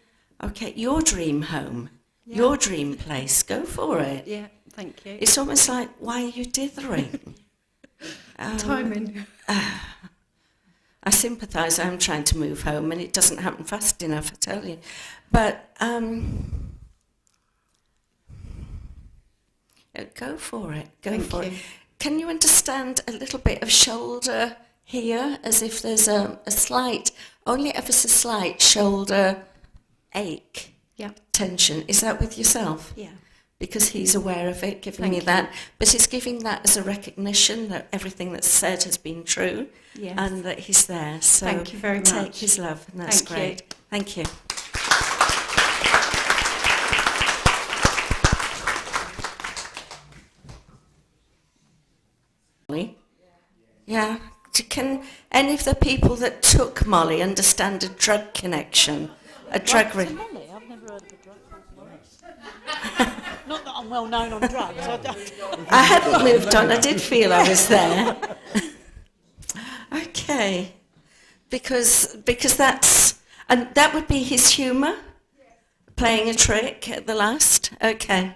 Okay, your dream home, your dream place. Go for it. Yeah. Thank you. It's almost like, why are you dithering? Timing. I sympathise. I'm trying to move home and it doesn't happen fast enough, I tell you. But go for it. Go for it. Can you understand a little bit of shoulder here, as if there's a slight, only ever so slight shoulder ache, tension? Is that with yourself? Yeah. Because he's aware of it, giving me that. But he's giving that as a recognition that everything that's said has been true, and that he's there. So thank you very much. Take his love, and that's great. Thank you. Yeah. Can any of the people that took Molly understand a drug connection? A drug... Molly? I've never heard of a drug called Molly. Not that I'm well known on drugs. I hadn't moved on. I did feel I was there. Okay. Because that's... And that would be his humour? Playing a trick at the last? Okay.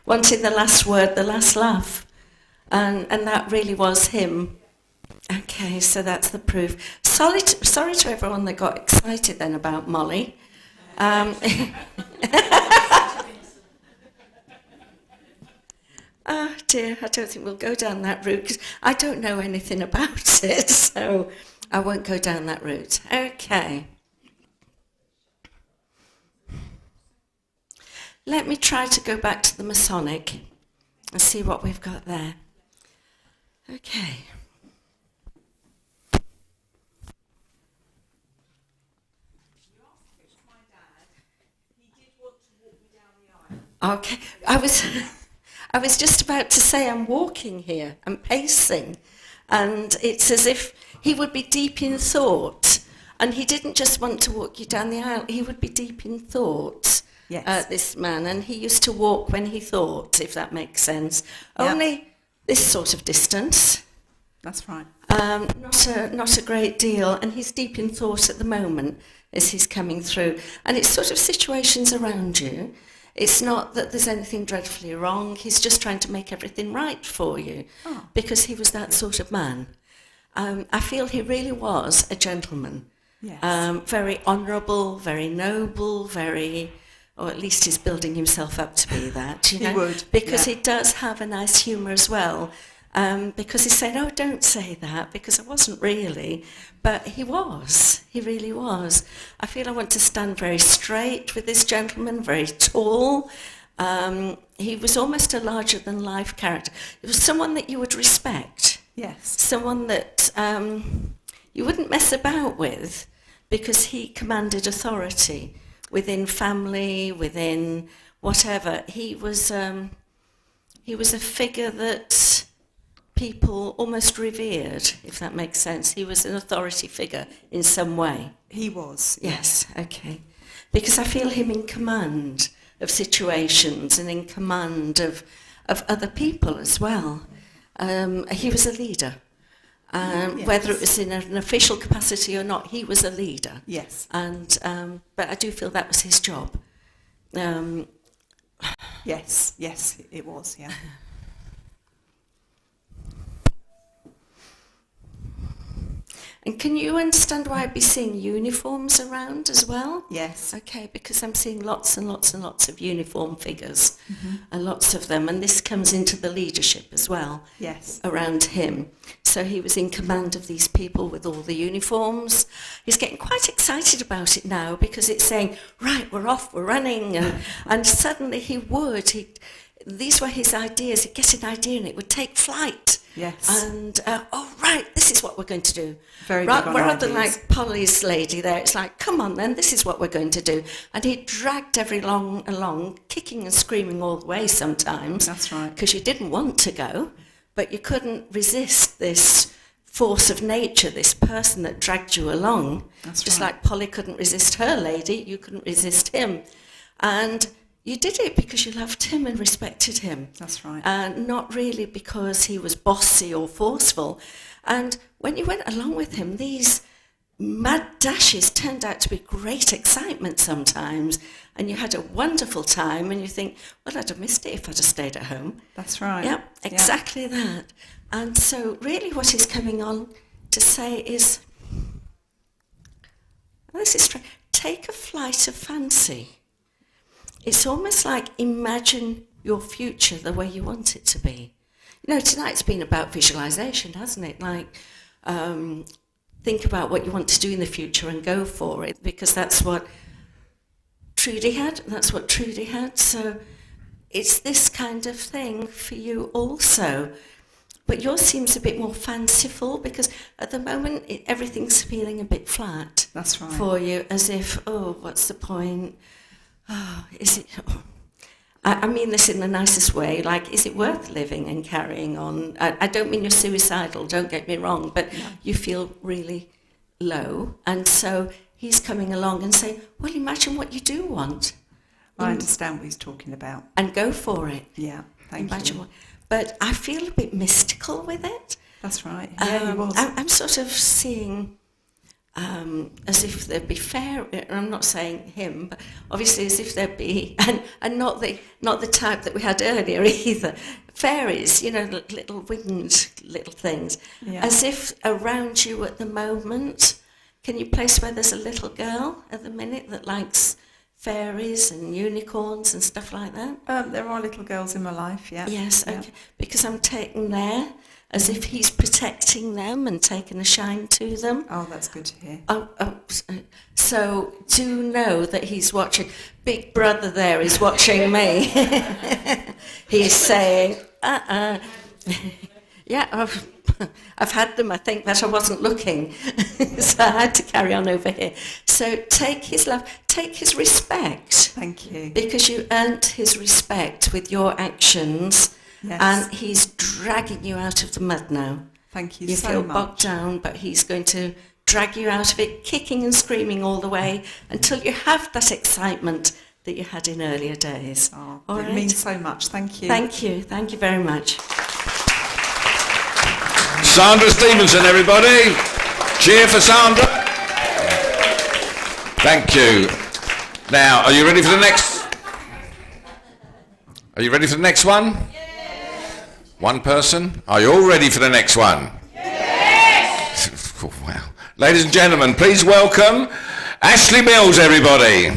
Wanting the last word, the last laugh. And that really was him. Okay, so that's the proof. Sorry to everyone that got excited then about Molly. Oh dear, I don't think we'll go down that route because I don't know anything about it, so I won't go down that route. Okay. Let me try to go back to the Masonic and see what we've got there. Okay. Okay, I was just about to say I'm walking here, I'm pacing, and it's as if he would be deep in thought, and he didn't just want to walk you down the aisle, he would be deep in thought, this man, and he used to walk when he thought, if that makes sense. Yep. Only this sort of distance. That's right. Not a great deal, and he's deep in thought at the moment as he's coming through, and it's sort of situations around you. It's not that there's anything dreadfully wrong. He's just trying to make everything right for you because he was that sort of man. I feel he really was a gentleman. Yes. Very honourable, very noble, or at least he's building himself up to be that, you know. He would. Because he does have a nice humour as well. Because he's saying, oh, don't say that, because I wasn't really. But he was. He really was. I feel I want to stand very straight with this gentleman, very tall. He was almost a larger-than-life character. It was someone that you would respect. Yes. Someone that you wouldn't mess about with, because he commanded authority within family, within whatever. He was a figure that people almost revered, if that makes sense. He was an authority figure in some way. He was. Yes, okay. Because I feel him in command of situations and in command of other people as well. He was a leader. Yes. Whether it was in an official capacity or not, he was a leader. Yes. And but I do feel that was his job. Yes, it was, yeah. And can you understand why I'd be seeing uniforms around as well? Yes. Okay, because I'm seeing lots and lots and lots of uniform figures, and lots of them, and this comes into the leadership as well. Yes. Around him. So he was in command of these people with all the uniforms. He's getting quite excited about it now because it's saying, right, we're off, we're running, and suddenly these were his ideas. He'd get an idea and it would take flight. Yes. And, right, this is what we're going to do. Very right, big on rather ideas. like Polly's lady there, it's like, come on then, this is what we're going to do. And he dragged everyone along, kicking and screaming all the way sometimes. That's right. Because you didn't want to go, but you couldn't resist this force of nature, this person that dragged you along. That's Just right. like Polly couldn't resist her lady, you couldn't resist him. And you did it because you loved him and respected him. That's right. And not really because he was bossy or forceful. And when you went along with him, these mad dashes turned out to be great excitement sometimes. And you had a wonderful time and you think, well, I'd have missed it if I'd have stayed at home. That's right. Yep, exactly that. And so really what he's coming on to say is, this is strange, take a flight of fancy. It's almost like imagine your future the way you want it to be. You know, tonight's been about visualization, hasn't it? Like, think about what you want to do in the future and go for it, because that's what Trudy had. So it's this kind of thing for you also. But yours seems a bit more fanciful, because at the moment everything's feeling a bit flat. That's right. For you, as if, oh, what's the point? Oh, is it? Oh. I mean this in the nicest way. Like, is it worth living and carrying on? I don't mean you're suicidal. Don't get me wrong, but you feel really low, and so he's coming along and saying, "Well, imagine what you do want." I understand what he's talking about. And go for it. Yeah, thank Imagine you. what. But I feel a bit mystical with it. That's right. Yeah, he was. I'm sort of seeing as if there'd be I'm not saying him, but obviously as if there'd be, and not the type that we had earlier either, fairies, you know, little winged little things, as if around you at the moment. Can you place where there's a little girl at the minute that likes fairies and unicorns and stuff like that? There are little girls in my life, yeah. Yes, Yeah. okay. Because I'm taken there as if he's protecting them and taking a shine to them. Oh, that's good to hear. So do know that he's watching. Big brother there is watching me. He's saying, yeah, I've had them, I think, but I wasn't looking. So I had to carry on over here. So take his love, take his respect. Thank you. Because you earned his respect with your actions. Yes. And he's dragging you out of the mud now. Thank you You so feel much. bogged down, but he's going to drag you out of it, kicking and screaming all the way until you have that excitement that you had in earlier days. Oh, All it right? means so much. Thank you. Thank you. Thank you very much. Sandra Stevenson, everybody. Cheer for Sandra. Thank you. Now, are you ready for the next? Are you ready for the next one? Yes. One person. Are you all ready for the next one? Yes. Oh, wow. Ladies and gentlemen, please welcome Ashley Mills, everybody.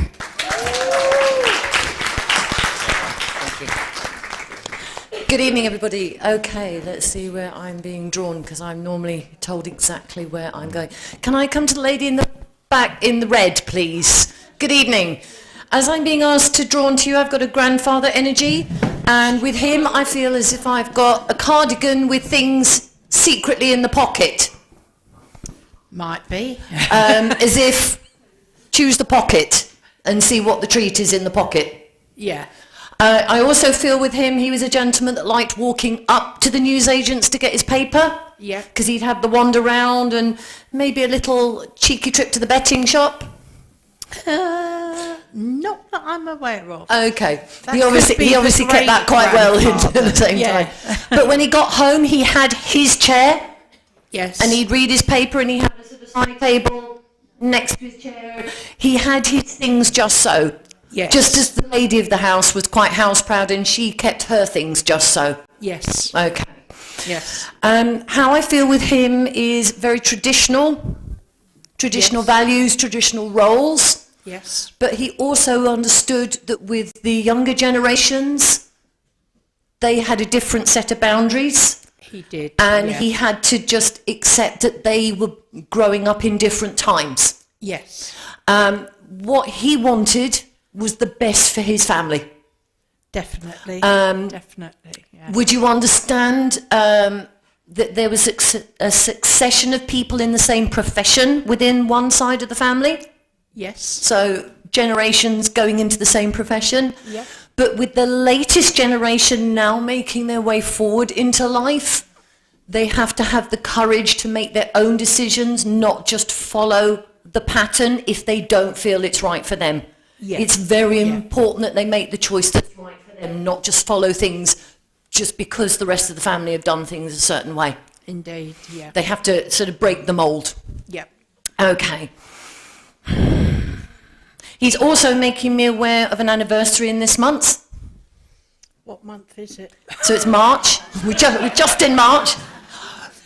Good evening, everybody. Okay, let's see where I'm being drawn, because I'm normally told exactly where I'm going. Can I come to the lady in the back in the red, please? Good evening. As I'm being asked to draw to you, I've got a grandfather energy, and with him I feel as if I've got a cardigan with things secretly in the pocket. Might be. As if, choose the pocket and see what the treat is in the pocket. Yeah. I also feel with him, he was a gentleman that liked walking up to the newsagents to get his paper. Yeah. Because he'd have the wander round and maybe a little cheeky trip to the betting shop. Not that I'm aware of. Okay. That He could obviously be the kept that quite well great-grandfather. at the same Yeah. time. But when he got home, he had his chair Yes. and he'd read his paper, and he had a sort of side table next to his chair. He had his things just so. Yes. Just as the lady of the house was quite house proud, and she kept her things just so. Yes. Okay. Yes. How I feel with him is very traditional values, traditional roles. Yes. But he also understood that with the younger generations, they had a different set of boundaries. He did. And he had to just accept that they were growing up in different times. Yes. What he wanted was the best for his family. Definitely. Definitely. Yeah. Would you understand that there was a succession of people in the same profession within one side of the family? Yes. So generations going into the same profession. Yeah. But with the latest generation now making their way forward into life, they have to have the courage to make their own decisions, not just follow the pattern if they don't feel it's right for them. Yes. It's very important that they make the choice that's right for them, not just follow things just because the rest of the family have done things a certain way. Indeed, yeah. They have to sort of break the mould. Yep. Okay. He's also making me aware of an anniversary in this month. What month is it? So it's March. We're just in March.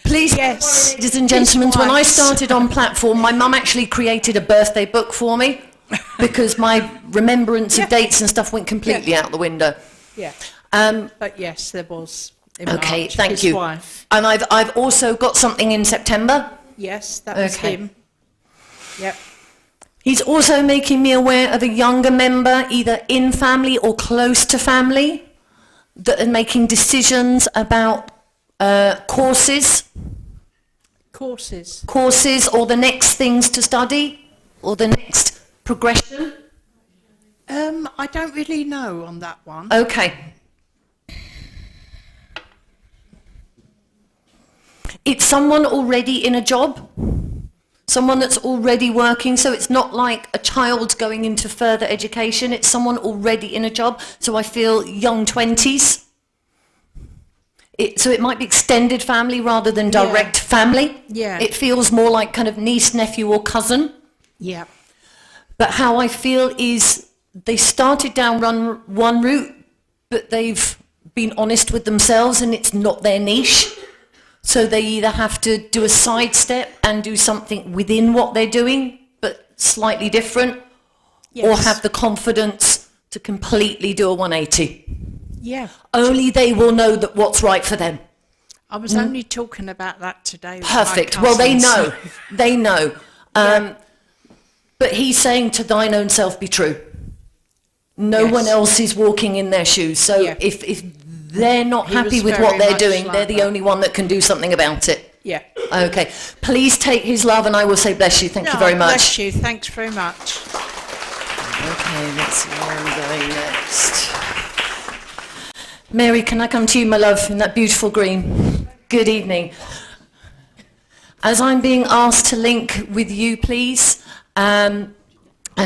Please, Yes. ladies and gentlemen, when I started on platform, my mum actually created a birthday book for me because my remembrance of dates and stuff went completely out the window. Yeah. But yes, there was in Okay, March, thank his you. wife. And I've also got something in September. Yes, that was Okay. him. Yep. He's also making me aware of a younger member, either in family or close to family, that are making decisions about courses or the next things to study or the next progression. I don't really know on that one. Okay. It's someone already in a job, someone that's already working, so it's not like a child going into further education, it's someone already in a job, so I feel young 20s. So it might be extended family rather than direct family. Yeah. It feels more like kind of niece, nephew or cousin. Yeah. But how I feel is they started down one route, but they've been honest with themselves and it's not their niche. So they either have to do a sidestep and do something within what they're doing, but slightly different, or have the confidence to completely do a 180. Yeah. Only they will know that what's right for them. I was only talking about that today. With Perfect. my Well, they cousins. know. They know. But he's saying to thine own self be true. No one else is walking in their shoes. So if they're not happy with what they're doing, they're the only one that can do something about it. Yeah. Okay. Please take his love and I will say bless you. Thank you very much. Bless you. Thanks very much. Okay, let's see where I'm going next. Mary, can I come to you, my love, in that beautiful green? Good evening. As I'm being asked to link with you, please, I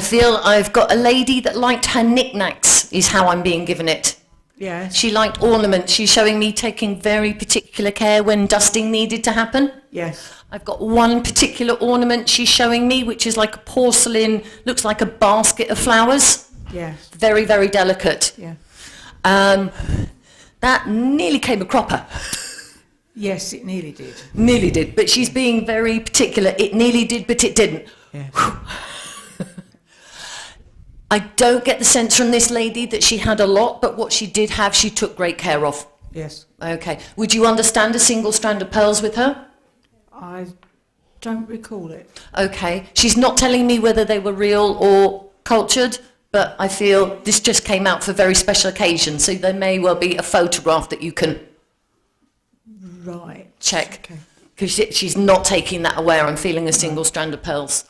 feel I've got a lady that liked her knickknacks, is how I'm being given it. Yeah. She liked ornaments. She's showing me taking very particular care when dusting needed to happen. Yes. I've got one particular ornament she's showing me, which is like a porcelain, looks like a basket of flowers. Yes. Very, very delicate. Yeah. That nearly came a cropper. Yes, it nearly did. Nearly did, but she's being very particular. It nearly did, but it didn't. Yeah. I don't get the sense from this lady that she had a lot, but what she did have, she took great care of. Yes. Okay. Would you understand a single strand of pearls with her? I don't recall it. Okay. She's not telling me whether they were real or cultured, but I feel this just came out for very special occasions, so there may well be a photograph that you can check. Because she's not taking that aware. I'm feeling a single strand of pearls.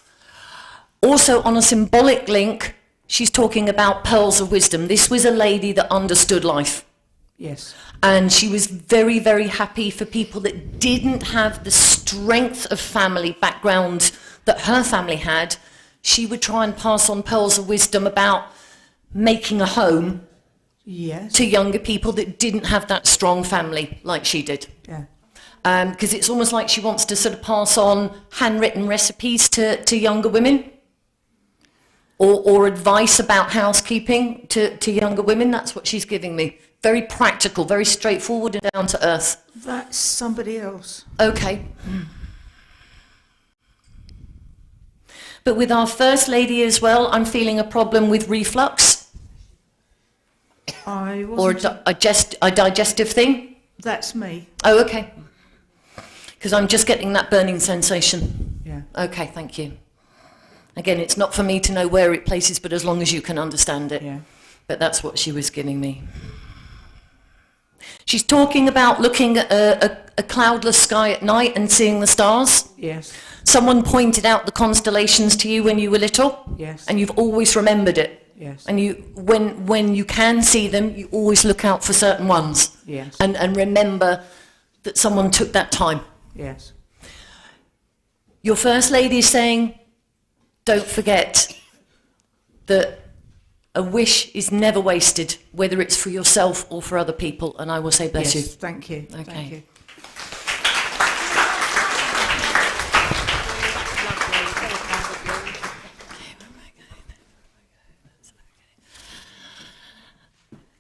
Also, on a symbolic link, she's talking about pearls of wisdom. This was a lady that understood life. Yes. And she was very, very happy for people that didn't have the strength of family background that her family had. She would try and pass on pearls of wisdom about making a home to younger people that didn't have that strong family like she did. Yeah. Because it's almost like she wants to sort of pass on handwritten recipes to younger women or advice about housekeeping to younger women. That's what she's giving me. Very practical, very straightforward and down to earth. That's somebody else. Okay. But with our First Lady as well, I'm feeling a problem with reflux. Or a digestive thing. That's me. Oh, okay. Because I'm just getting that burning sensation. Yeah. Okay, thank you. Again, it's not for me to know where it places, but as long as you can understand it. Yeah. But that's what she was giving me. She's talking about looking at a cloudless sky at night and seeing the stars. Yes. Someone pointed out the constellations to you when you were little. Yes. And you've always remembered it. Yes. And you, when you can see them, you always look out for certain ones. Yes. And remember that someone took that time. Yes. Your First Lady is saying, don't forget that a wish is never wasted, whether it's for yourself or for other people. And I will say bless you. Thank you. Okay. Thank you.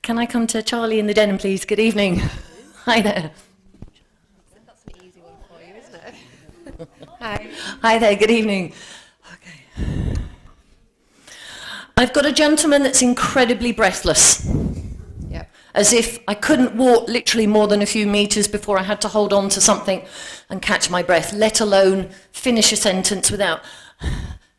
Can I come to Charlie in the denim, please? Good evening. Hi there. That's an easy one for you, isn't it? Hi. Hi there, good evening. Okay. I've got a gentleman that's incredibly breathless. Yep. As if I couldn't walk literally more than a few metres before I had to hold on to something and catch my breath, let alone finish a sentence without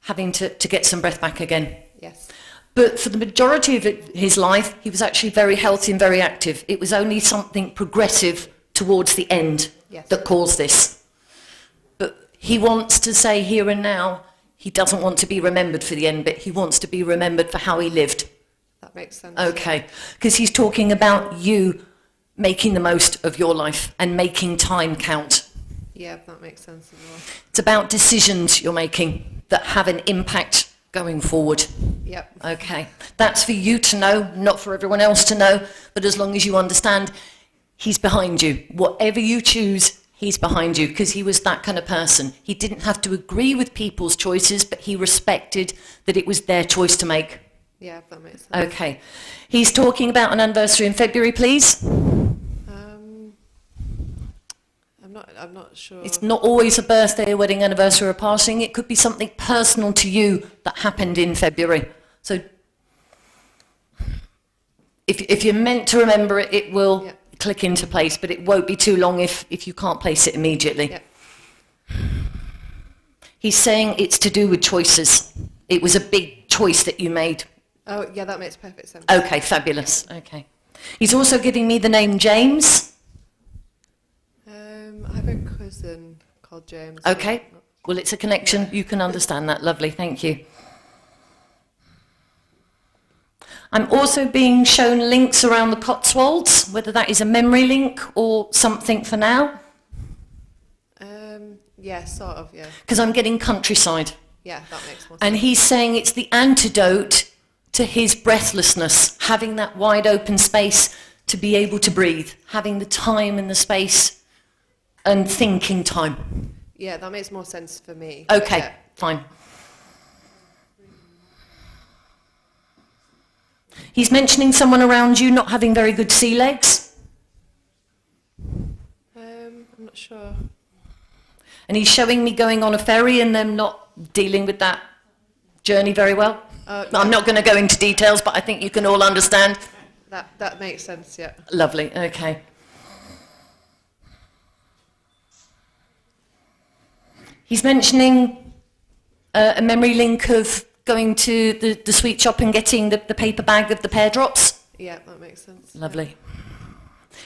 having to get some breath back again. Yes. But for the majority of his life, he was actually very healthy and very active. It was only something progressive towards the end that caused this. But he wants to say here and now, he doesn't want to be remembered for the end, but he wants to be remembered for how he lived. That makes sense. Okay, because he's talking about you making the most of your life and making time count. Yeah, that makes sense as well. It's about decisions you're making that have an impact going forward. Yep. Okay, that's for you to know, not for everyone else to know, but as long as you understand, he's behind you. Whatever you choose, he's behind you, because he was that kind of person. He didn't have to agree with people's choices, but he respected that it was their choice to make. Yeah, that makes sense. Okay. He's talking about an anniversary in February, please. I'm not sure. It's not always a birthday, a wedding anniversary, or a passing. It could be something personal to you that happened in February. So if you're meant to remember it, it will click into place, but it won't be too long if you can't place it immediately. Yep. He's saying it's to do with choices. It was a big choice that you made. Oh, yeah, that makes perfect sense. Okay, fabulous. Okay. He's also giving me the name James. I have a cousin called James. Okay. Well, it's a connection. You can understand that. Lovely. Thank you. I'm also being shown links around the Cotswolds, whether that is a memory link or something for now. Yeah, sort of, yeah. Because I'm getting countryside. Yeah, that makes more sense. And he's saying it's the antidote to his breathlessness, having that wide open space to be able to breathe, having the time and the space and thinking time. Yeah, that makes more sense for me. Okay, Yeah. fine. He's mentioning someone around you not having very good sea legs. I'm not sure. And he's showing me going on a ferry and them not dealing with that journey very well. I'm not going to go into details, but I think you can all understand. That makes sense, yeah. Lovely, okay. He's mentioning a memory link of going to the sweet shop and getting the paper bag of the pear drops. Yeah, that makes sense. Lovely.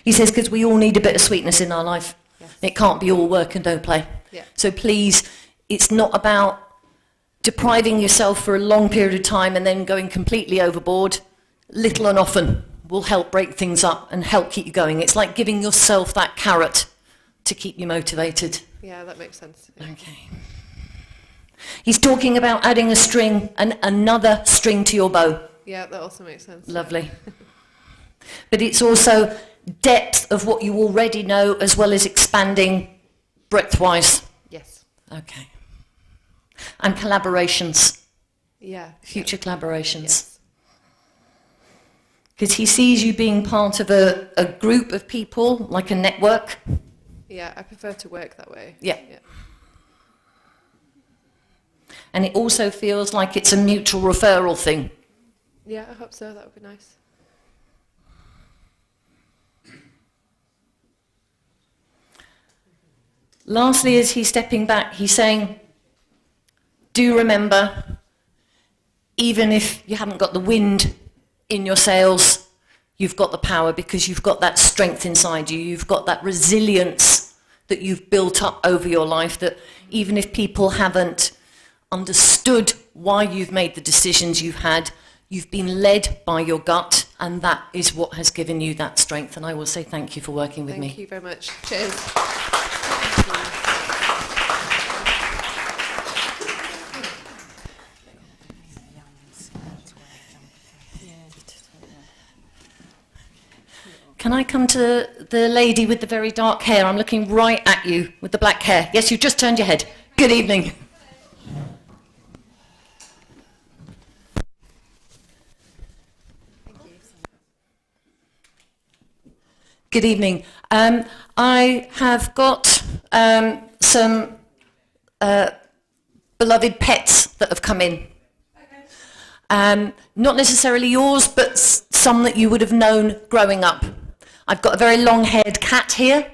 He says because we all need a bit of sweetness in our life. Yes. It can't be all work and no play. Yeah. So please, it's not about depriving yourself for a long period of time and then going completely overboard. Little and often will help break things up and help keep you going. It's like giving yourself that carrot to keep you motivated. Yeah, that makes sense. Yeah. Okay. He's talking about adding a string and another string to your bow. Yeah, that also makes sense. Lovely. But it's also depth of what you already know as well as expanding breadth-wise. Yes. Okay. And collaborations. Yeah. Future collaborations. Because he sees you being part of a group of people, like a network. Yeah, I prefer to work that way. Yeah. And it also feels like it's a mutual referral thing. Yeah, I hope so. That would be nice. Lastly, as he's stepping back, he's saying, do remember, even if you haven't got the wind in your sails, you've got the power because you've got that strength inside you. You've got that resilience that you've built up over your life, that even if people haven't understood why you've made the decisions you've had, you've been led by your gut, and that is what has given you that strength. And I will say thank you for working with me. Thank you very much. Cheers. Can I come to the lady with the very dark hair? I'm looking right at you with the black hair. Yes, you just turned your head. Good evening. Good evening. I have got some beloved pets that have come in. Not necessarily yours, but some that you would have known growing up. I've got a very long-haired cat here.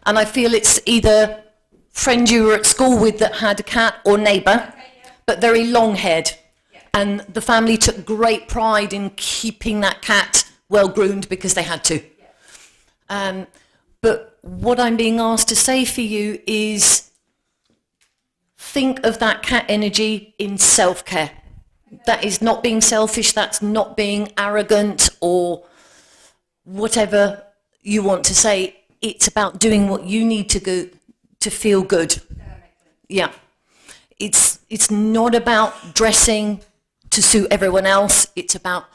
And I feel it's either friend you were at school with that had a cat or neighbour, but very long-haired. And the family took great pride in keeping that cat well-groomed because they had to. But what I'm being asked to say for you is think of that cat energy in self-care. That is not being selfish, that's not being arrogant or whatever you want to say. It's about doing what you need to do to feel good. Yeah. It's not about dressing to suit everyone else. It's about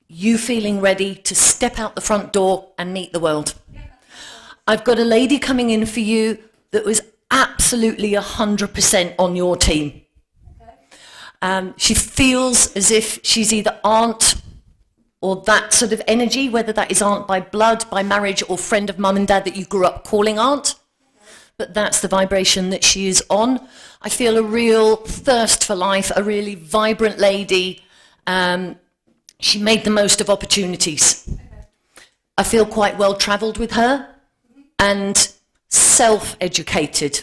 you feeling ready to step out the front door and meet the world. I've got a lady coming in for you that was absolutely 100% on your team. She feels as if she's either aunt or that sort of energy, whether that is aunt by blood, by marriage, or friend of mum and dad that you grew up calling aunt. But that's the vibration that she is on. I feel a real thirst for life, a really vibrant lady. She made the most of opportunities. I feel quite well travelled with her and self-educated.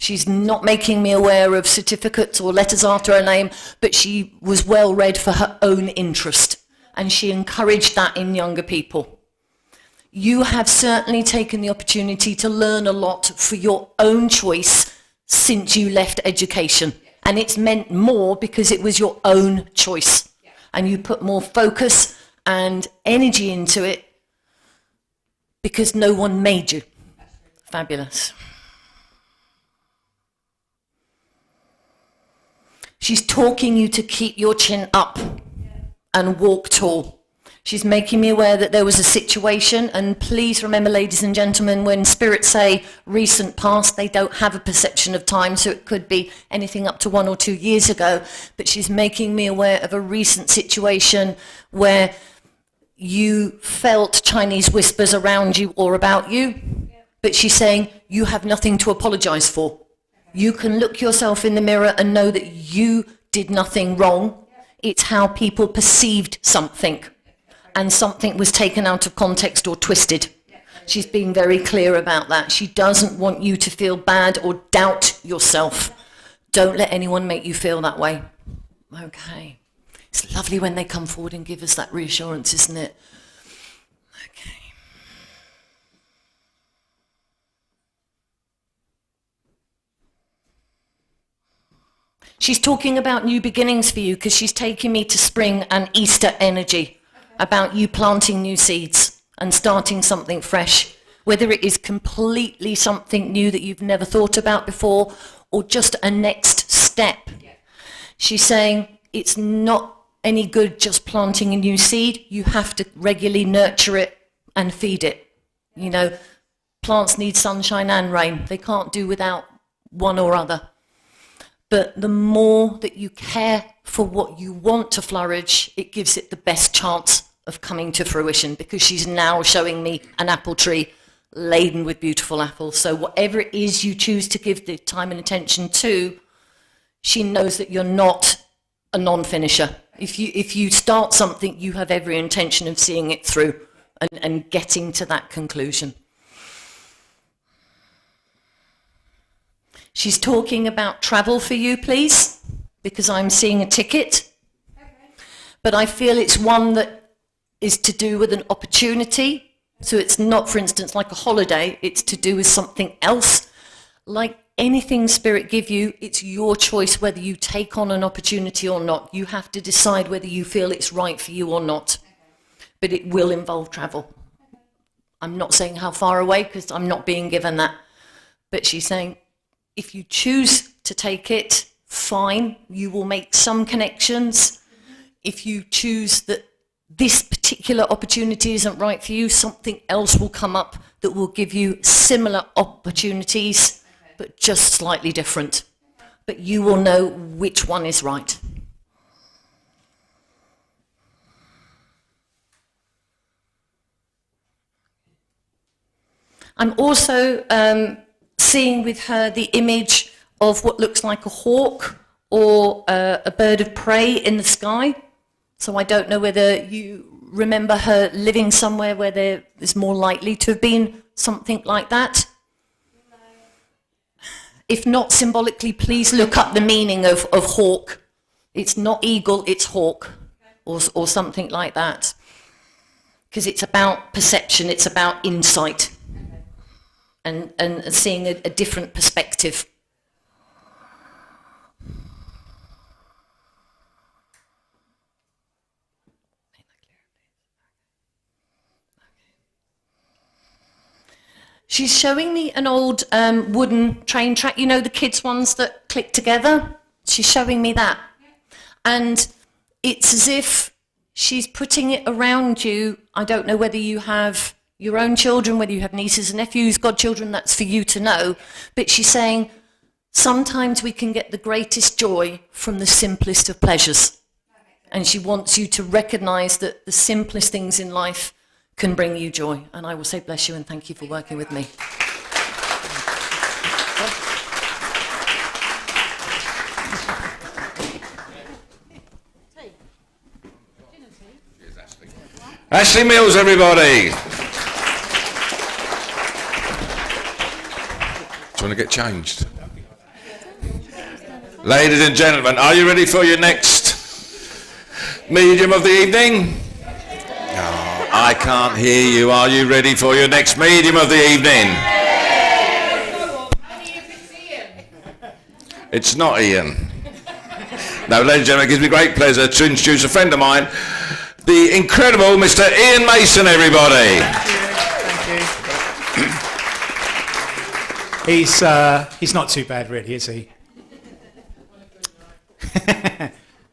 She's not making me aware of certificates or letters after her name, but she was well read for her own interest, and she encouraged that in younger people. You have certainly taken the opportunity to learn a lot for your own choice since you left education, and it's meant more because it was your own choice, and you put more focus and energy into it because no one made you. Fabulous. She's talking you to keep your chin up and walk tall. She's making me aware that there was a situation, and please remember, ladies and gentlemen, when spirits say recent past, they don't have a perception of time, so it could be anything up to 1 or 2 years ago, but she's making me aware of a recent situation where you felt Chinese whispers around you or about you, but she's saying you have nothing to apologize for. You can look yourself in the mirror and know that you did nothing wrong. It's how people perceived something, and something was taken out of context or twisted. She's being very clear about that. She doesn't want you to feel bad or doubt yourself. Don't let anyone make you feel that way. Okay. It's lovely when they come forward and give us that reassurance, isn't it? Okay. She's talking about new beginnings for you because she's taking me to spring and Easter energy, about you planting new seeds and starting something fresh, whether it is completely something new that you've never thought about before or just a next step. She's saying it's not any good just planting a new seed. You have to regularly nurture it and feed it. You know, plants need sunshine and rain. They can't do without one or other. But the more that you care for what you want to flourish, it gives it the best chance of coming to fruition, because she's now showing me an apple tree laden with beautiful apples. So whatever it is you choose to give the time and attention to, she knows that you're not a non-finisher. If you start something, you have every intention of seeing it through and getting to that conclusion. She's talking about travel for you, please, because I'm seeing a ticket. But I feel it's one that is to do with an opportunity. So it's not, for instance, like a holiday. It's to do with something else. Like anything Spirit give you, it's your choice whether you take on an opportunity or not. You have to decide whether you feel it's right for you or not. But it will involve travel. I'm not saying how far away, because I'm not being given that. But she's saying, if you choose to take it, fine, you will make some connections. If you choose that this particular opportunity isn't right for you, something else will come up that will give you similar opportunities, but just slightly different. But you will know which one is right. I'm also seeing with her the image of what looks like a hawk or a bird of prey in the sky. So I don't know whether you remember her living somewhere where there is more likely to have been something like that. No. If not, symbolically, please look up the meaning of hawk. It's not eagle, it's hawk, or something like that. Because it's about perception, it's about insight, and seeing a different perspective. She's showing me an old wooden train track, you know, the kids' ones that click together? She's showing me that. And it's as if she's putting it around you. I don't know whether you have your own children, whether you have nieces and nephews, godchildren, that's for you to know. But she's saying sometimes we can get the greatest joy from the simplest of pleasures. And she wants you to recognise that the simplest things in life can bring you joy. And I will say bless you and thank you for working with me. Ashley Mills, everybody. Do you want to get changed? Ladies and gentlemen, are you ready for your next medium of the evening? Oh, I can't hear you. Are you ready for your next medium of the evening? It's not Iain. No, ladies and gentlemen, it gives me great pleasure to introduce a friend of mine, the incredible Mr. Iain Mason, everybody. Thank you. He's not too bad, really, is he?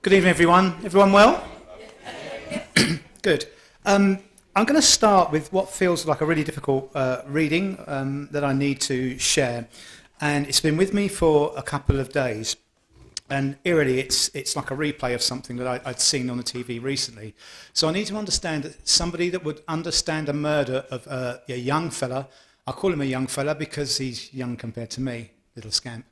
Good evening, everyone. Everyone well? Good. I'm going to start with what feels like a really difficult reading that I need to share. And it's been with me for a couple of days. And eerily, it's like a replay of something that I'd seen on the TV recently. So I need to understand that somebody that would understand a murder of a young fella, I call him a young fella because he's young compared to me, little scamp.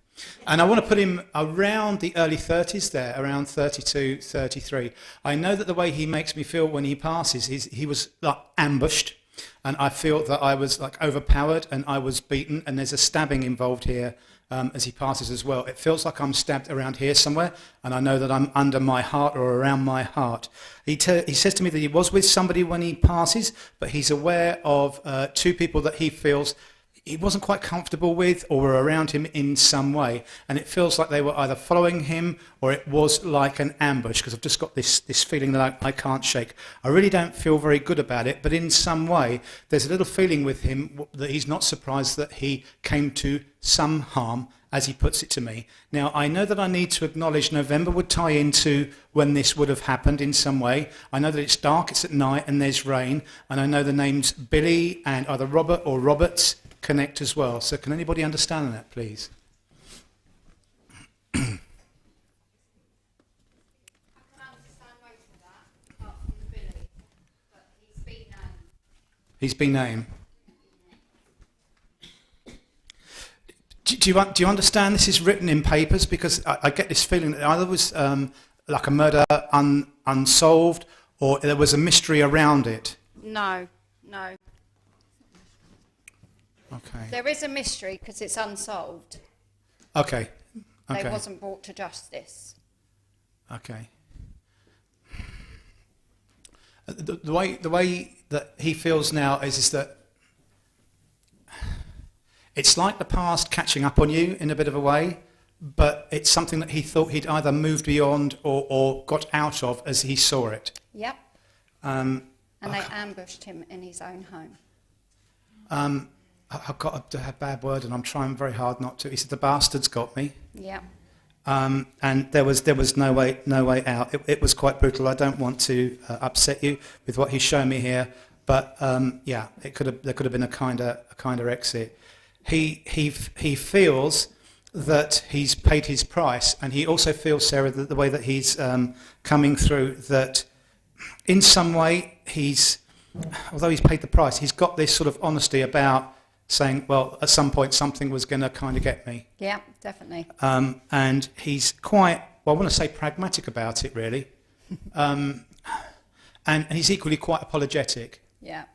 And I want to put him around the early 30s there, around 32, 33. I know that the way he makes me feel when he passes, he was like ambushed. And I feel that I was like overpowered and I was beaten, and there's a stabbing involved here as he passes as well. It feels like I'm stabbed around here somewhere, and I know that I'm under my heart or around my heart. He says to me that he was with somebody when he passes, but he's aware of two people that he feels he wasn't quite comfortable with or were around him in some way, and it feels like they were either following him or it was like an ambush, because I've just got this feeling that I can't shake. I really don't feel very good about it, but in some way there's a little feeling with him that he's not surprised that he came to some harm, as he puts it to me. Now, I know that I need to acknowledge November would tie into when this would have happened in some way. I know that it's dark, it's at night, and there's rain, and I know the names Billy and either Robert or Roberts connect as well. So can anybody understand that, please? He's been named. Do you understand this is written in papers? Because I get this feeling that either was like a murder unsolved, or there was a mystery around it. No. Okay. There is a mystery because it's unsolved. Okay. They wasn't brought to justice. Okay. The way that he feels now is that it's like the past catching up on you in a bit of a way, but it's something that he thought he'd either moved beyond or got out of as he saw it. Yep. And they ambushed him in his own home. I've got a bad word, and I'm trying very hard not to. He said the bastards got me. Yeah. And there was no way out. It was quite brutal. I don't want to upset you with what he's shown me here, but yeah, there could have been a kind of exit. He feels that he's paid his price, and he also feels, Sarah, that the way that he's coming through, that in some way although he's paid the price, he's got this sort of honesty about saying, well, at some point something was going to kind of get me. Yeah, definitely. And he's quite, well, I want to say pragmatic about it, really. And he's equally quite apologetic. Yeah.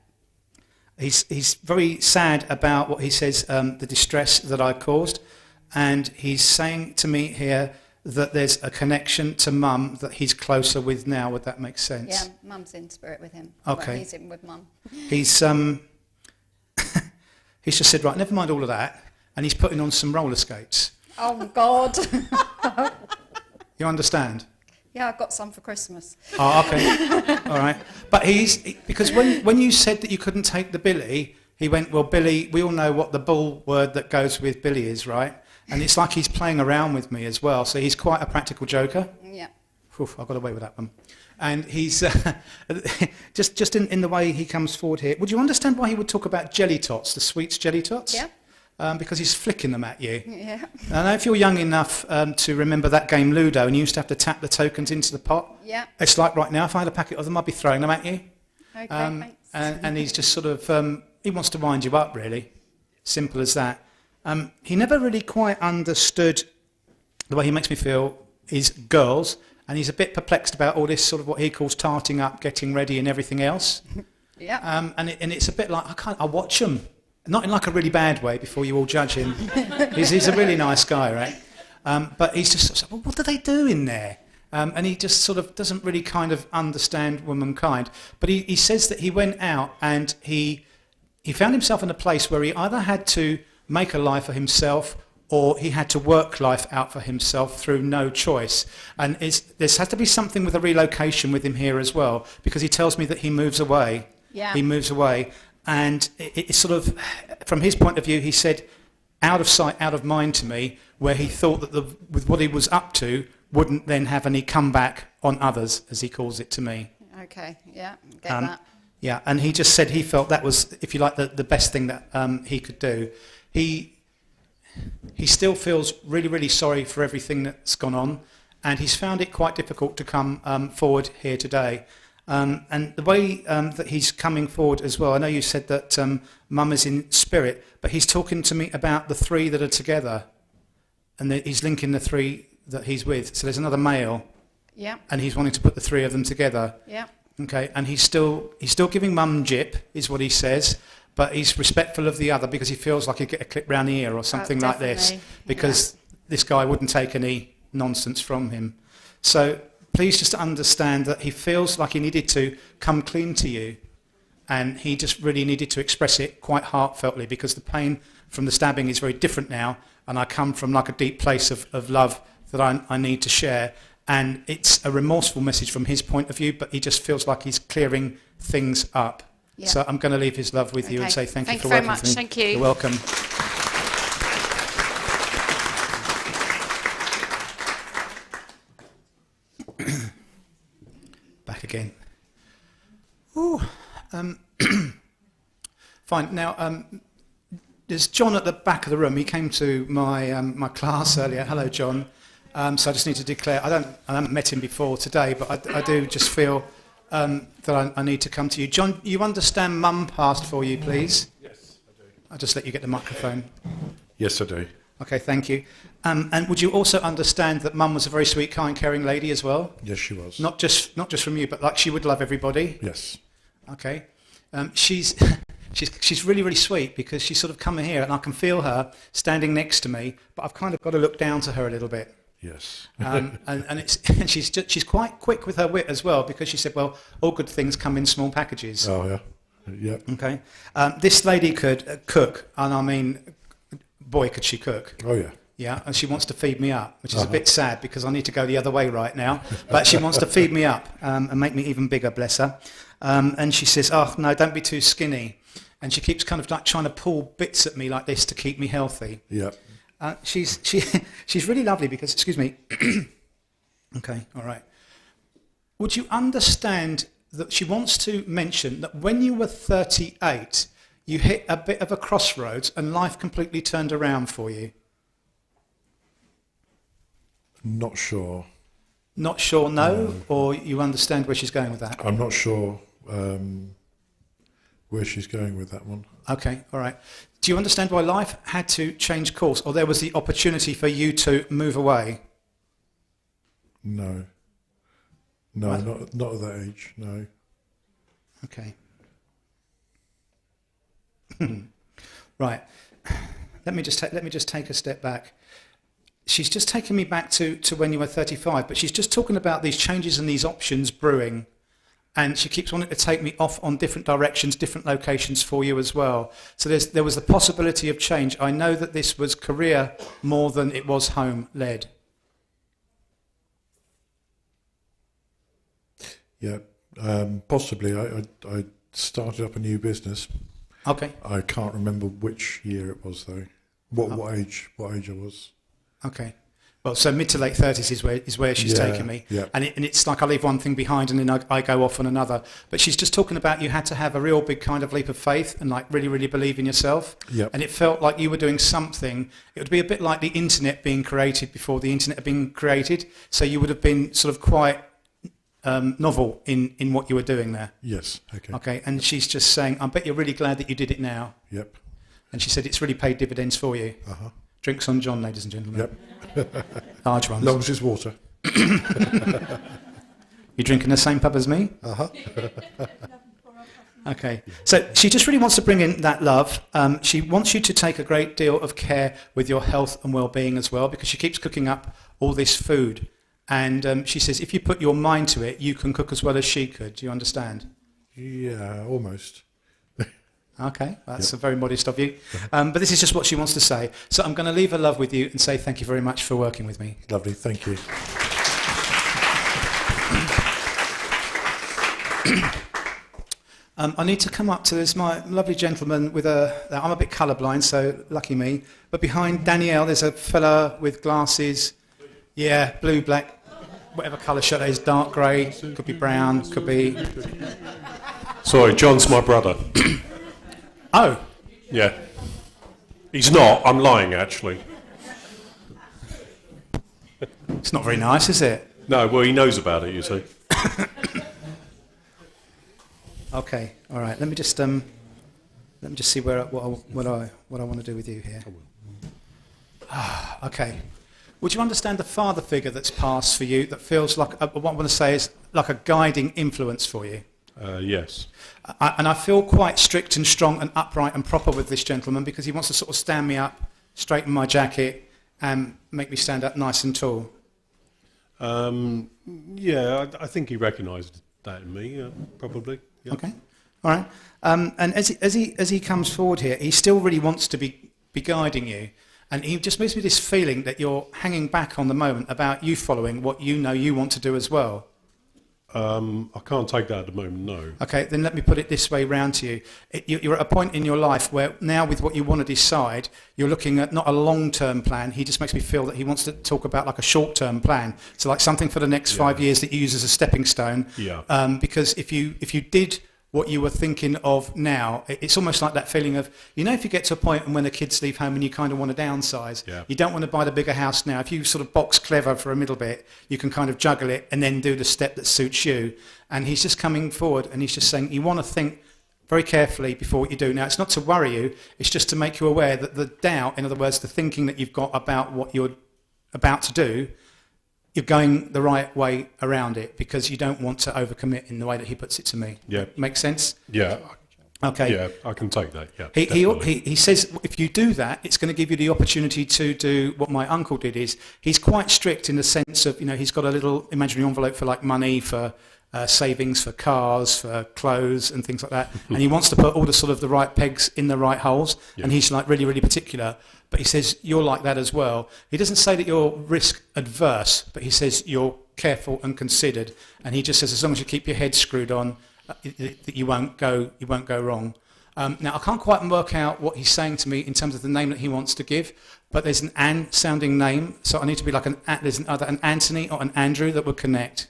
He's very sad about what he says, the distress that I caused. And he's saying to me here that there's a connection to Mum that he's closer with now. Would that make sense? Yeah, Mum's in spirit with him. Okay. Well, he's in with Mum. He's he's just said, right, never mind all of that, and he's putting on some roller skates. Oh, God. You understand? Yeah, I got some for Christmas. Oh, okay. All right. But because when you said that you couldn't take the Billy, he went, well, Billy, we all know what the bull word that goes with Billy is, right? And it's like he's playing around with me as well. So he's quite a practical joker. Yeah. Oof, I got away with that one. And he's just in the way he comes forward here. Would you understand why he would talk about jelly tots, the sweets jelly tots? Yeah. Because he's flicking them at you. Yeah. I don't know if you're young enough to remember that game Ludo, and you used to have to tap the tokens into the pot. Yeah. It's like right now, if I had a packet of them, I'd be throwing them at you. Okay, thanks. And he's just sort of, he wants to wind you up, really. Simple as that. He never really quite understood the way he makes me feel is girls, and he's a bit perplexed about all this sort of what he calls tarting up, getting ready and everything else. Yeah. And it's a bit like, I watch him. Not in like a really bad way before you all judge him. He's a really nice guy, right? But he's just sort of, well, what do they do in there? And he just sort of doesn't really kind of understand womankind. But he says that he went out and he found himself in a place where he either had to make a life for himself or he had to work life out for himself through no choice. And there's had to be something with a relocation with him here as well, because he tells me that he moves away. Yeah. He moves away. And it's sort of, from his point of view, he said, out of sight, out of mind to me, where he thought that with what he was up to wouldn't then have any comeback on others, as he calls it to me. Okay, yeah, get that. Yeah, and he just said he felt that was, if you like, the best thing that he could do. He still feels really, really sorry for everything that's gone on, and he's found it quite difficult to come forward here today. And the way that he's coming forward as well, I know you said that Mum is in spirit, but he's talking to me about the three that are together, and he's linking the three that he's with. So there's another male, Yeah. and he's wanting to put the three of them together. Yeah. Okay, and he's still giving Mum jip, is what he says, but he's respectful of the other because he feels like he'd get a clip round the ear or something like this, because this guy wouldn't take any nonsense from him. So please just understand that he feels like he needed to come clean to you, and he just really needed to express it quite heartfeltly, because the pain from the stabbing is very different now, and I come from like a deep place of love that I need to share, and it's a remorseful message from his point of view, but he just feels like he's clearing things up. Yeah. So I'm going to leave his love with you and say thank you for working with me. Thank you very much. Thank you. You're welcome. Back again. Ooh, fine. Now, there's John at the back of the room. He came to my my class earlier. Hello, John. So I just need to declare, I haven't met him before today, but I do just feel that I need to come to you. John, you understand Mum passed for you, please? Yes, I do. I'll just let you get the microphone. Yes, I do. Okay, thank you. And would you also understand that Mum was a very sweet, kind, caring lady as well? Yes, she was. Not just from you, but like she would love everybody? Yes. Okay. She's really, really sweet because she's sort of come here and I can feel her standing next to me, but I've kind of got to look down to her a little bit. Yes. And she's quite quick with her wit as well because she said, well, all good things come in small packages. Oh, yeah. Yeah. Okay. This lady could cook, and I mean, boy, could she cook. Oh, yeah. Yeah, and she wants to feed me up, which is a bit sad because I need to go the other way right now. But she wants to feed me up and make me even bigger, bless her. And she says, oh, no, don't be too skinny. And she keeps kind of like trying to pull bits at me like this to keep me healthy. Yeah. She's really lovely because, excuse me. Okay, all right. Would you understand that she wants to mention that when you were 38, you hit a bit of a crossroads and life completely turned around for you? Not sure. Not sure, no? Or you understand where she's going with that? I'm not sure where she's going with that one. Okay, all right. Do you understand why life had to change course, or there was the opportunity for you to move away? No. No, not at that age, no. Okay. Right. Let me just take a step back. She's just taken me back to when you were 35, but she's just talking about these changes and these options brewing. And she keeps wanting to take me off on different directions, different locations for you as well. So there was the possibility of change. I know that this was career more than it was home-led. Yeah, possibly. I started up a new business. Okay. I can't remember which year it was though. What age I was. Okay. Well, so mid to late 30s is where she's taken me. Yeah. And it's like I leave one thing behind and then I go off on another. But she's just talking about you had to have a real big kind of leap of faith and like really, really believe in yourself. Yep. And it felt like you were doing something. It would be a bit like the internet being created before the internet had been created. So you would have been sort of quite novel in what you were doing there. Yes, okay. Okay, and she's just saying, I bet you're really glad that you did it now. Yep. And she said it's really paid dividends for you. Uh-huh. Drinks on John, ladies and gentlemen. Yep. Large ones. Long as it's water. You drinking the same pub as me? Uh-huh. Okay. So she just really wants to bring in that love. She wants you to take a great deal of care with your health and well-being as well because she keeps cooking up all this food. And she says if you put your mind to it, you can cook as well as she could. Do you understand? Yeah, almost. Okay, that's very modest of you. But this is just what she wants to say. So I'm going to leave her love with you and say thank you very much for working with me. Lovely, thank you. I need to come up to this, my lovely gentleman with I'm a bit colourblind, so lucky me. But behind Danielle, there's a fella with glasses. Yeah, blue, black, whatever colour shirt it is, dark grey, could be brown, could be... Sorry, John's my brother. Oh. Yeah. He's not, I'm lying actually. It's not very nice, is it? No, well he knows about it, you see. Okay, all right. Let me just see what I want to do with you here. Okay. Would you understand the father figure that's passed for you that feels like what I want to say is like a guiding influence for you? Yes. And I feel quite strict and strong and upright and proper with this gentleman because he wants to sort of stand me up, straighten my jacket, and make me stand up nice and tall. Yeah, I think he recognised that in me, probably. Yeah. Okay, all right. And as he comes forward here, he still really wants to be guiding you, and he just gives me this feeling that you're hanging back on the moment about you following what you know you want to do as well. I can't take that at the moment, no. Okay, then let me put it this way round to you. You're at a point in your life where now with what you want to decide, you're looking at not a long-term plan. He just makes me feel that he wants to talk about like a short-term plan. So like something for the next 5 years that you use as a stepping stone. Yeah. Because if you did what you were thinking of now. It's almost like that feeling of, you know, if you get to a point and when the kids leave home and you kind of want to downsize, you don't want to buy the bigger house now. If you sort of box clever for a middle bit, you can kind of juggle it and then do the step that suits you. And he's just coming forward and he's just saying, you want to think very carefully before what you do. Now, it's not to worry you, it's just to make you aware that the doubt, in other words, the thinking that you've got about what you're about to do, you're going the right way around it because you don't want to overcommit in the way that he puts it to me. Yeah. Make sense? Yeah. Okay. Yeah, I can take that. Yeah. He says if you do that, it's going to give you the opportunity to do what my uncle did. He's quite strict in the sense of, you know, he's got a little imaginary envelope for like money, for savings, for cars, for clothes and things like that. And he wants to put all the sort of the right pegs in the right holes. Yeah. And he's like really, really particular. But he says you're like that as well. He doesn't say that you're risk adverse, but he says you're careful and considered. And he just says as long as you keep your head screwed on, that you won't go wrong. Now I can't quite work out what he's saying to me in terms of the name that he wants to give, but there's an Anne sounding name, so I need to be like there's either an Anthony or an Andrew that would connect.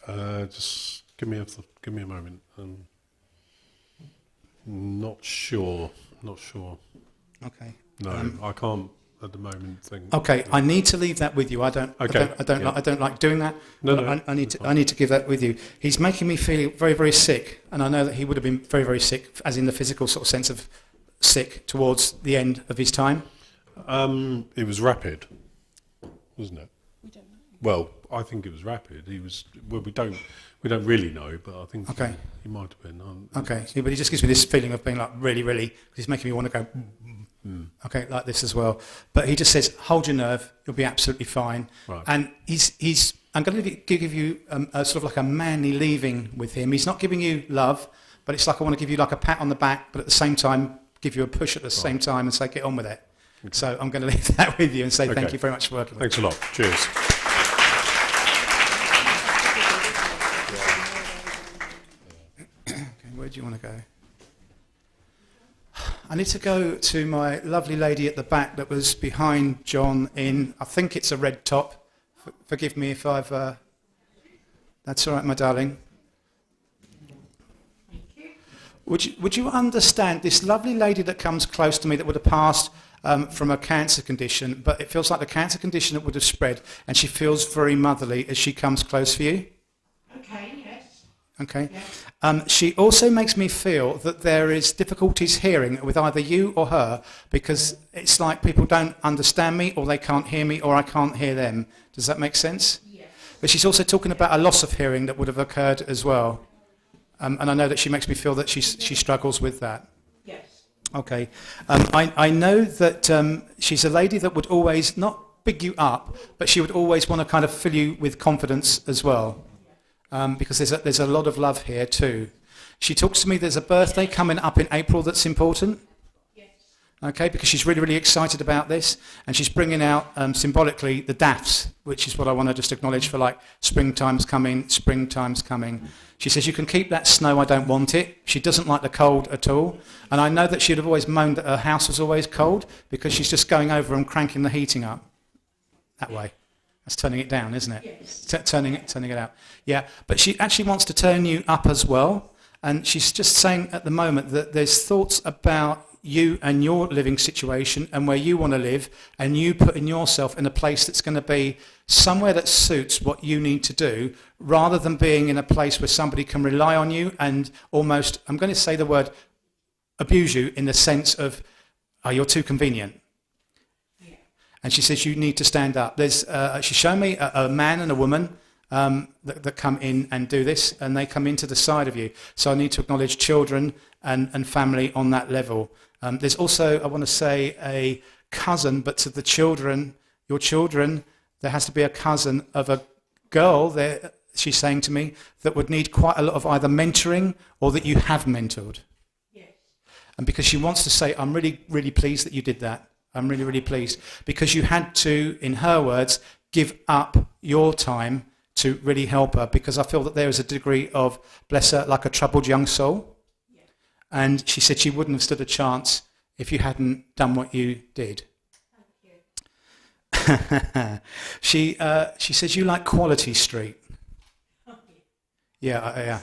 Just give me a moment. Not sure. Okay. No, I can't at the moment think. Okay, I need to leave that with you. I don't like doing that. No. I need to give that with you. He's making me feel very, very sick, and I know that he would have been very, very sick, as in the physical sort of sense of sick towards the end of his time. It was rapid, wasn't it? We don't know. Well, I think it was rapid. He was. Well, we don't really know, but I think he might have been. Okay, but he just gives me this feeling of being like really, really. He's making me want to go. Okay, like this as well. But he just says, hold your nerve, you'll be absolutely fine. Right. And he's I'm going to give you a sort of like a manly leaving with him. He's not giving you love, but it's like I want to give you like a pat on the back, but at the same time, give you a push at the same time and say, get on with it. Okay. So I'm going to leave that with you and say thank you very much for working with me. Thanks a lot. Cheers. Okay, where do you want to go? I need to go to my lovely lady at the back that was behind John in, I think it's a red top. Forgive me if I've... That's all right, my darling. Would you understand this lovely lady that comes close to me that would have passed from a cancer condition, but it feels like the cancer condition that would have spread, and she feels very motherly as she comes close for you? Okay, yes. Okay. Yeah. She also makes me feel that there is difficulties hearing with either you or her, because it's like people don't understand me, or they can't hear me, or I can't hear them. Does that make sense? Yes. But she's also talking about a loss of hearing that would have occurred as well. And I know that she makes me feel that she struggles with that. Yes. Okay. I know that she's a lady that would always not big you up, but she would always want to kind of fill you with confidence as well. Because there's a lot of love here too. She talks to me, there's a birthday coming up in April that's important. Yes. Okay, because she's really, really excited about this, and she's bringing out symbolically the daffs, which is what I want to just acknowledge for like springtime's coming. She says, you can keep that snow, I don't want it. She doesn't like the cold at all. And I know that she'd have always moaned that her house was always cold because she's just going over and cranking the heating up that way. That's turning it down, isn't it? Yes. Turning it out. Yeah, but she actually wants to turn you up as well. And she's just saying at the moment that there's thoughts about you and your living situation and where you want to live, and you putting yourself in a place that's going to be somewhere that suits what you need to do, rather than being in a place where somebody can rely on you and almost, I'm going to say the word, abuse you in the sense of, oh, you're too convenient. And she says, you need to stand up. She's shown me a man and a woman that come in and do this, and they come into the side of you. So I need to acknowledge children and family on that level. There's also, I want to say, a cousin, but to the children, your children, there has to be a cousin of a girl there, she's saying to me, that would need quite a lot of either mentoring or that you have mentored. Yes. And because she wants to say, I'm really, really pleased that you did that. I'm really, really pleased, because you had to, in her words, give up your time to really help her, because I feel that there is a degree of, bless her, like a troubled young soul. Yeah. And she said she wouldn't have stood a chance if you hadn't done what you did. Thank you. She says you like Quality Street. Yeah.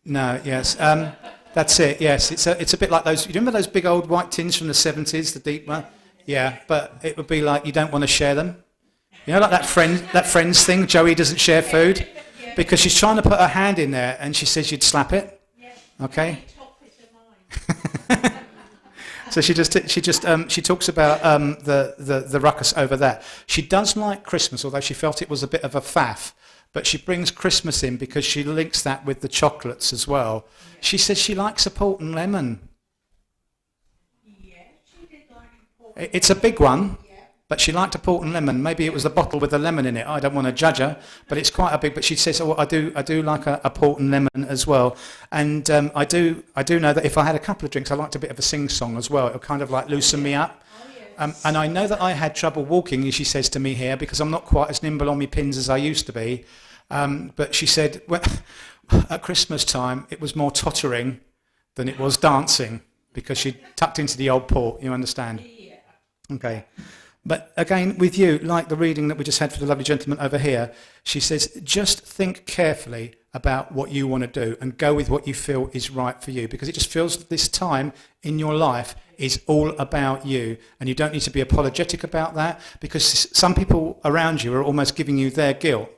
No, yes. That's it, yes. It's a bit like those, you remember those big old white tins from the 70s, the deep one? Yeah, but it would be like you don't want to share them. You know, like that Friends thing, Joey doesn't share food? Because she's trying to put her hand in there and she says you'd slap it. Okay? So she talks about the ruckus over that. She does like Christmas, although she felt it was a bit of a faff. But she brings Christmas in because she links that with the chocolates as well. She says she likes a port and lemon. It's a big one, but she liked a port and lemon. Maybe it was the bottle with the lemon in it. I don't want to judge her, but it's quite a big. But she says, "Oh, I do like a port and lemon as well." And I do know that if I had a couple of drinks, I liked a bit of a sing-song as well. It'll kind of like loosen me up. And I know that I had trouble walking, as she says to me here, because I'm not quite as nimble on my pins as I used to be. But she said, well, at Christmas time, it was more tottering than it was dancing, because she tucked into the old port, you understand? Okay. But again, with you, like the reading that we just had for the lovely gentleman over here, she says, just think carefully about what you want to do and go with what you feel is right for you, because it just feels that this time in your life is all about you, and you don't need to be apologetic about that, because some people around you are almost giving you their guilt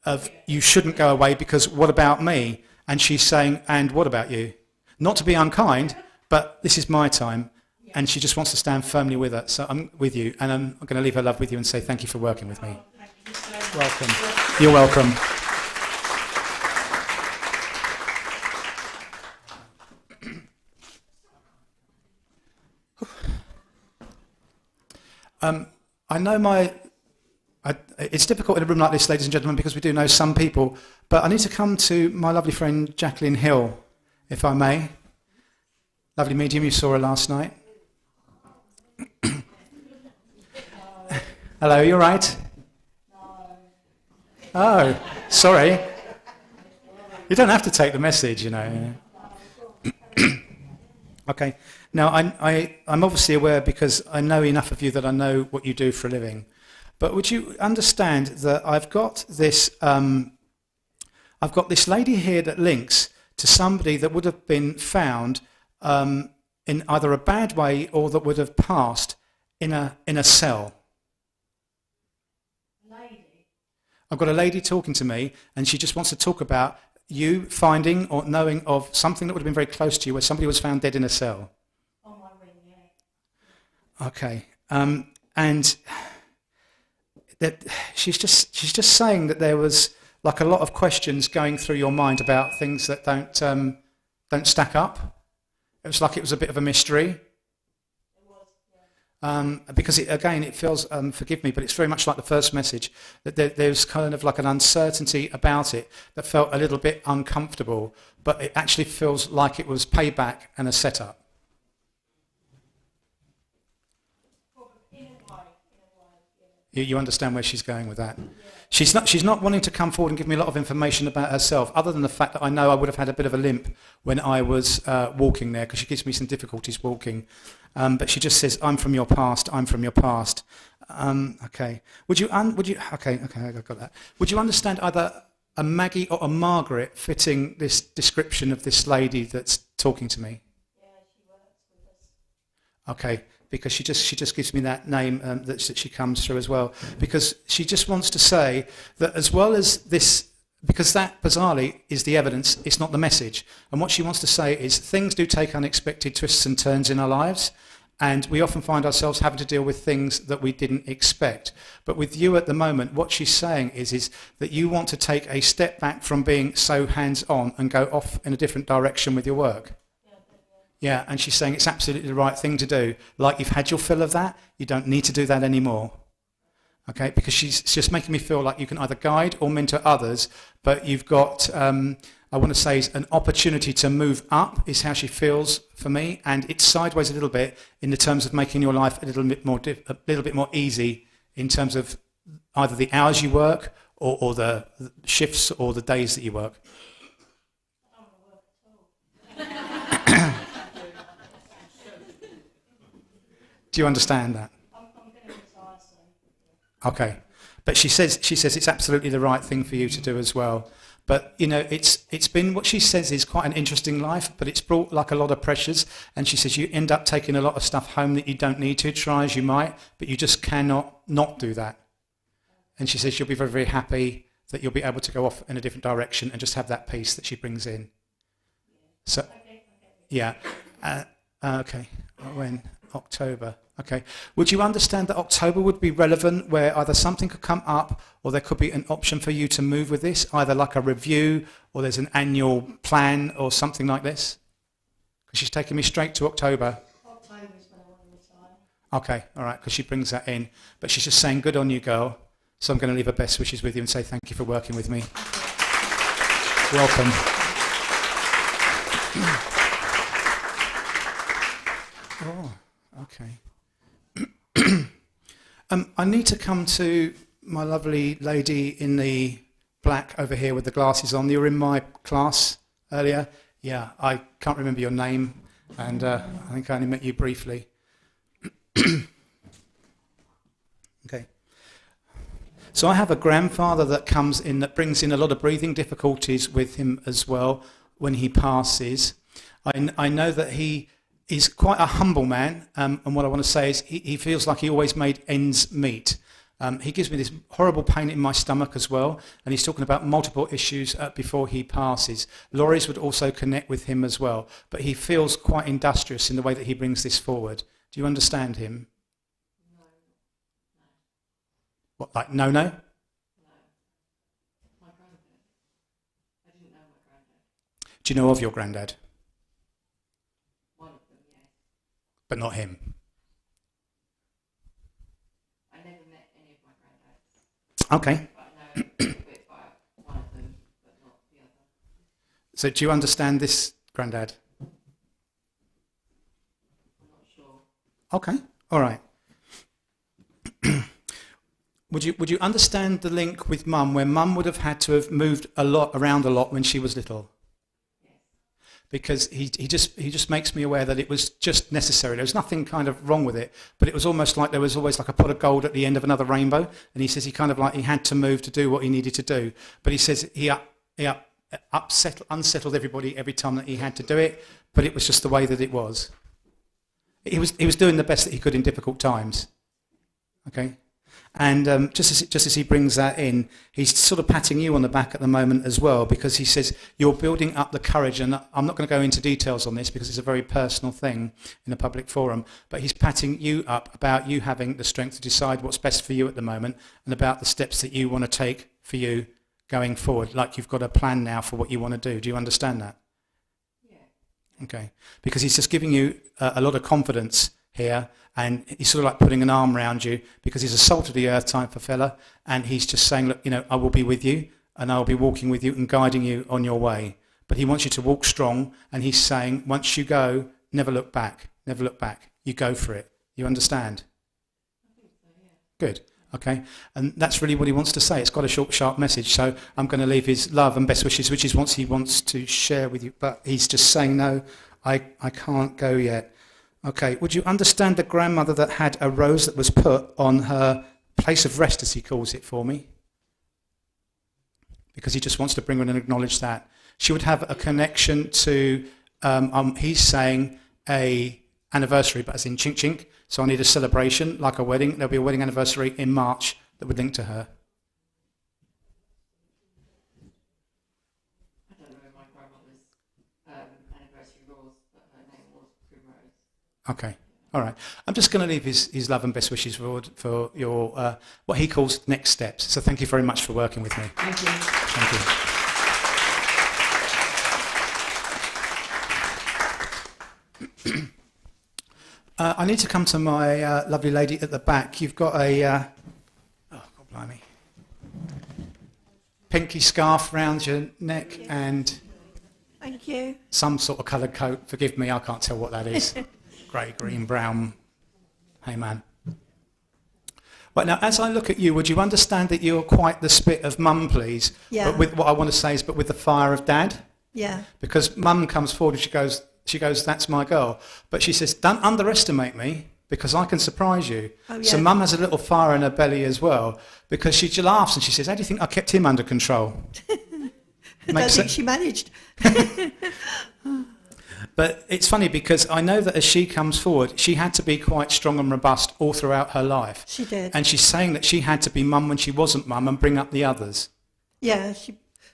of you shouldn't go away because what about me? And she's saying, and what about you? Not to be unkind, but this is my time. And she just wants to stand firmly with her. So I'm with you, and I'm going to leave her love with you and say thank you for working with me. Welcome. You're welcome. I know it's difficult in a room like this, ladies and gentlemen, because we do know some people, but I need to come to my lovely friend Jacqueline Hill, if I may. Lovely medium, you saw her last night. Hello, you all right? No. Oh, sorry. You don't have to take the message, you know. Okay. Now, I'm obviously aware, because I know enough of you that I know what you do for a living. But would you understand that I've got this lady here that links to somebody that would have been found in either a bad way or that would have passed in a cell. I've got a lady talking to me, and she just wants to talk about you finding or knowing of something that would have been very close to you, where somebody was found dead in a cell. On my ring, yeah. Okay, and that she's just saying that there was like a lot of questions going through your mind about things that don't stack up. It was like it was a bit of a mystery. Because it feels, forgive me, but it's very much like the first message, that there's kind of like an uncertainty about it that felt a little bit uncomfortable, but it actually feels like it was payback and a setup. You understand where she's going with that? She's not wanting to come forward and give me a lot of information about herself, other than the fact that I know I would have had a bit of a limp when I was walking there, because she gives me some difficulties walking. But she just says, "I'm from your past. I'm from your past." Okay. Would you? Okay. I got that. Would you understand either a Maggie or a Margaret fitting this description of this lady that's talking to me? Yeah, she works with us. Okay. Because she just gives me that name that she comes through as well. Because she just wants to say that as well as this, because that bizarrely is the evidence, it's not the message. And what she wants to say is things do take unexpected twists and turns in our lives, and we often find ourselves having to deal with things that we didn't expect. But with you at the moment, what she's saying is that you want to take a step back from being so hands-on and go off in a different direction with your work. Yeah, and she's saying it's absolutely the right thing to do. Like you've had your fill of that, you don't need to do that anymore. Okay, because she's just making me feel like you can either guide or mentor others, but you've got, I want to say, an opportunity to move up is how she feels for me, and it's sideways a little bit in the terms of making your life a little bit more easy in terms of either the hours you work or the shifts or the days that you work. Do you understand that? I'm going to retire soon. Okay. But she says it's absolutely the right thing for you to do as well. But, you know, it's been, what she says is quite an interesting life, but it's brought like a lot of pressures. And she says you end up taking a lot of stuff home that you don't need to, try as you might, but you just cannot not do that. And she says you'll be very, very happy that you'll be able to go off in a different direction and just have that peace that she brings in. So, yeah. Okay. When? October. Okay. Would you understand that October would be relevant, where either something could come up or there could be an option for you to move with this, either like a review or there's an annual plan or something like this? Because she's taking me straight to October. October is when I want to retire. Okay, all right, because she brings that in. But she's just saying, good on you, girl. So I'm going to leave her best wishes with you and say thank you for working with me. Welcome. Oh, okay. I need to come to my lovely lady in the black over here with the glasses on. You were in my class earlier. Yeah, I can't remember your name, and I think I only met you briefly. Okay. So I have a grandfather that comes in that brings in a lot of breathing difficulties with him as well when he passes. I know that he is quite a humble man, and what I want to say is he feels like he always made ends meet. He gives me this horrible pain in my stomach as well, and he's talking about multiple issues before he passes. Laurie's would also connect with him as well, but he feels quite industrious in the way that he brings this forward. Do you understand him? No. What, like no? No. My granddad. I didn't know my granddad. Do you know of your granddad? One of them, yes. But not him? I never met any of my granddads. Okay. But I know a bit about one of them, but not the other. So do you understand this granddad? I'm not sure. Okay, all right. Would you understand the link with Mum, where Mum would have had to have moved around a lot when she was little? Yes. Because he just makes me aware that it was just necessary. There was nothing kind of wrong with it, but it was almost like there was always like a pot of gold at the end of another rainbow. And he says he kind of like he had to move to do what he needed to do. But he says he unsettled everybody every time that he had to do it. But it was just the way that it was. He was doing the best that he could in difficult times. Okay. And just as he brings that in, he's sort of patting you on the back at the moment as well, because he says you're building up the courage, and I'm not going to go into details on this because it's a very personal thing in a public forum, but he's patting you up about you having the strength to decide what's best for you at the moment and about the steps that you want to take for you going forward, like you've got a plan now for what you want to do. Do you understand that? Yeah. Okay. Because he's just giving you a lot of confidence here, and he's sort of like putting an arm around you because he's a salt of the earth type of fella, and he's just saying, look, you know, I will be with you and I'll be walking with you and guiding you on your way. But he wants you to walk strong, and he's saying once you go, never look back, never look back. You go for it. You understand? I think so, yeah. Good. Okay. And that's really what he wants to say. It's got a short, sharp message. So I'm going to leave his love and best wishes, which is what he wants to share with you. But he's just saying, no, I can't go yet. Okay, would you understand the grandmother that had a rose that was put on her place of rest, as he calls it, for me? Because he just wants to bring her in and acknowledge that. She would have a connection to, he's saying, a anniversary, but as in chink chink. So I need a celebration, like a wedding. There'll be a wedding anniversary in March that would link to her. I don't know my grandmother's anniversary was, but her name was Primrose. Okay, all right. I'm just going to leave his love and best wishes for your, what he calls next steps. So thank you very much for working with me. Thank you. Thank you. I need to come to my lovely lady at the back. You've got a, oh, God blimey, pinky scarf round your neck and Thank you. some sort of coloured coat. Forgive me, I can't tell what that is. Grey, green, brown. Hey, man. Right, now, as I look at you, would you understand that you're quite the spit of Mum, please? Yeah. But with what I want to say is, but with the fire of Dad? Yeah. Because Mum comes forward and she goes, that's my girl. But she says, don't underestimate me, because I can surprise you. Oh, yeah. So Mum has a little fire in her belly as well, because she laughs and she says, how do you think I kept him under control? I don't think she managed. But it's funny because I know that as she comes forward, she had to be quite strong and robust all throughout her life. She did. And she's saying that she had to be mum when she wasn't mum and bring up the others. Yeah,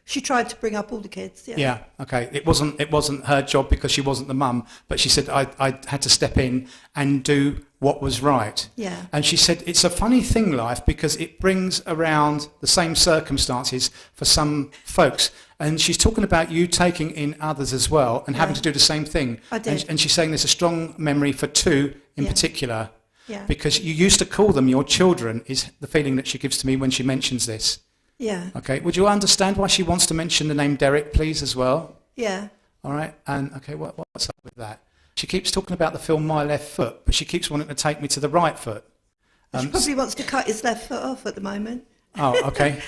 she tried to bring up all the kids. Yeah. Yeah. Okay. It wasn't her job because she wasn't the mum, but she said I had to step in and do what was right. Yeah. And she said it's a funny thing, life, because it brings around the same circumstances for some folks. And she's talking about you taking in others as well and having to do the same thing. I did. And she's saying there's a strong memory for two in particular. Yeah. Because you used to call them your children, is the feeling that she gives to me when she mentions this. Yeah. Okay. Would you understand why she wants to mention the name Derek, please, as well? Yeah. All right. And okay, what's up with that? She keeps talking about the film My Left Foot, but she keeps wanting to take me to the right foot. She probably wants to cut his left foot off at the moment. Oh, okay.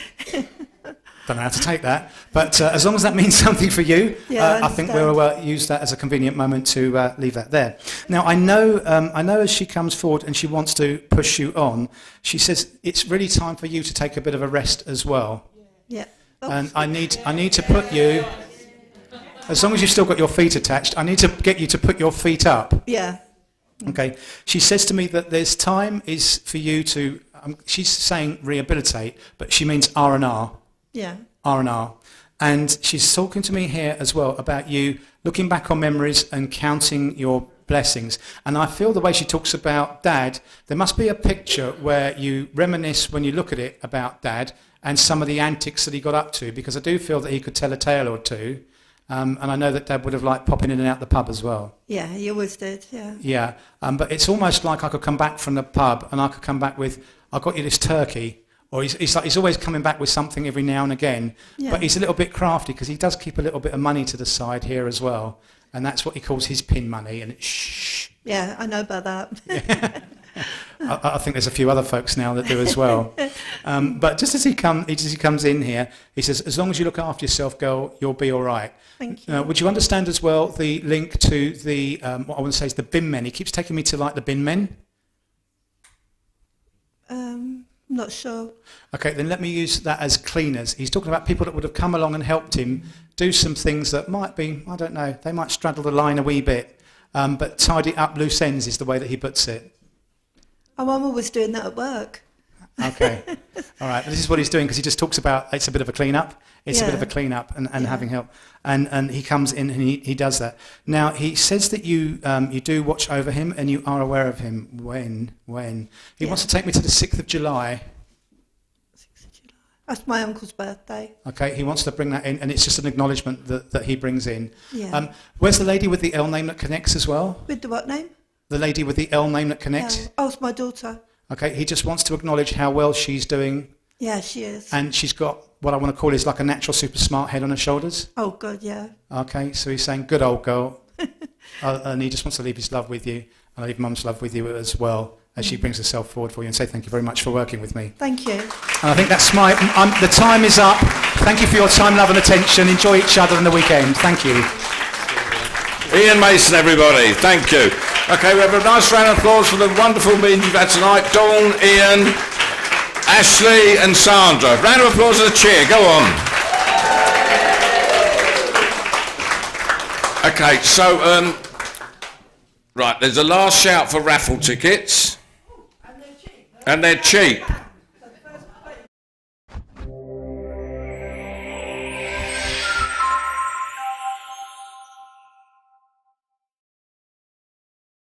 Don't know how to take that, but as long as that means something for you, I think we'll use that as a convenient moment to leave that there. Now, I know as she comes forward and she wants to push you on, she says it's really time for you to take a bit of a rest as well. Yeah. And I need to put you, as long as you've still got your feet attached, I need to get you to put your feet up. Yeah. Okay. She says to me that there's time is for you to. She's saying rehabilitate, but she means R&R. Yeah. R&R. And she's talking to me here as well about you looking back on memories and counting your blessings. And I feel the way she talks about Dad, there must be a picture where you reminisce when you look at it about Dad and some of the antics that he got up to, because I do feel that he could tell a tale or two. And I know that Dad would have liked popping in and out the pub as well. Yeah, he always did, yeah. Yeah, but it's almost like I could come back from the pub and I could come back with, I got you this turkey. Or he's always coming back with something every now and again. Yeah. But he's a little bit crafty because he does keep a little bit of money to the side here as well. And that's what he calls his pin money. And it's shh. Yeah, I know about that. Yeah. I think there's a few other folks now that do as well. But just as he comes in here, he says, as long as you look after yourself, girl, you'll be all right. Thank you. Would you understand as well the link to the, what I want to say is the bin men? He keeps taking me to like the bin men. Not sure. Okay, then let me use that as cleaners. He's talking about people that would have come along and helped him do some things that might be, I don't know, they might straddle the line a wee bit, but tidy up loose ends is the way that he puts it. Oh, I'm always doing that at work. Okay, all right. This is what he's doing because he just talks about it's a bit of a clean-up. It's a bit of a clean-up and having help. And he comes in and he does that. Now, he says that you do watch over him and you are aware of him. When? He wants to take me to the 6th of July. 6th of July. That's my uncle's birthday. Okay, he wants to bring that in and it's just an acknowledgement that he brings in. Yeah. Where's the lady with the L name that connects as well? With the what name? The lady with the L name that connects? Oh, it's my daughter. Okay, he just wants to acknowledge how well she's doing. Yeah, she is. And she's got what I want to call is like a natural super smart head on her shoulders. Oh, God, yeah. Okay, so he's saying, good old girl. And he just wants to leave his love with you and leave Mum's love with you as well as she brings herself forward for you and say thank you very much for working with me. Thank you. And I think that's the time is up. Thank you for your time, love and attention. Enjoy each other in the weekend. Thank you. Iain Mason, everybody. Thank you. Okay, we have a nice round of applause for the wonderful meeting you've had tonight. Dawn, Iain, Ashley and Sandra. Round of applause and a cheer. Go on. Okay, so, right, there's a last shout for raffle tickets. And they're cheap.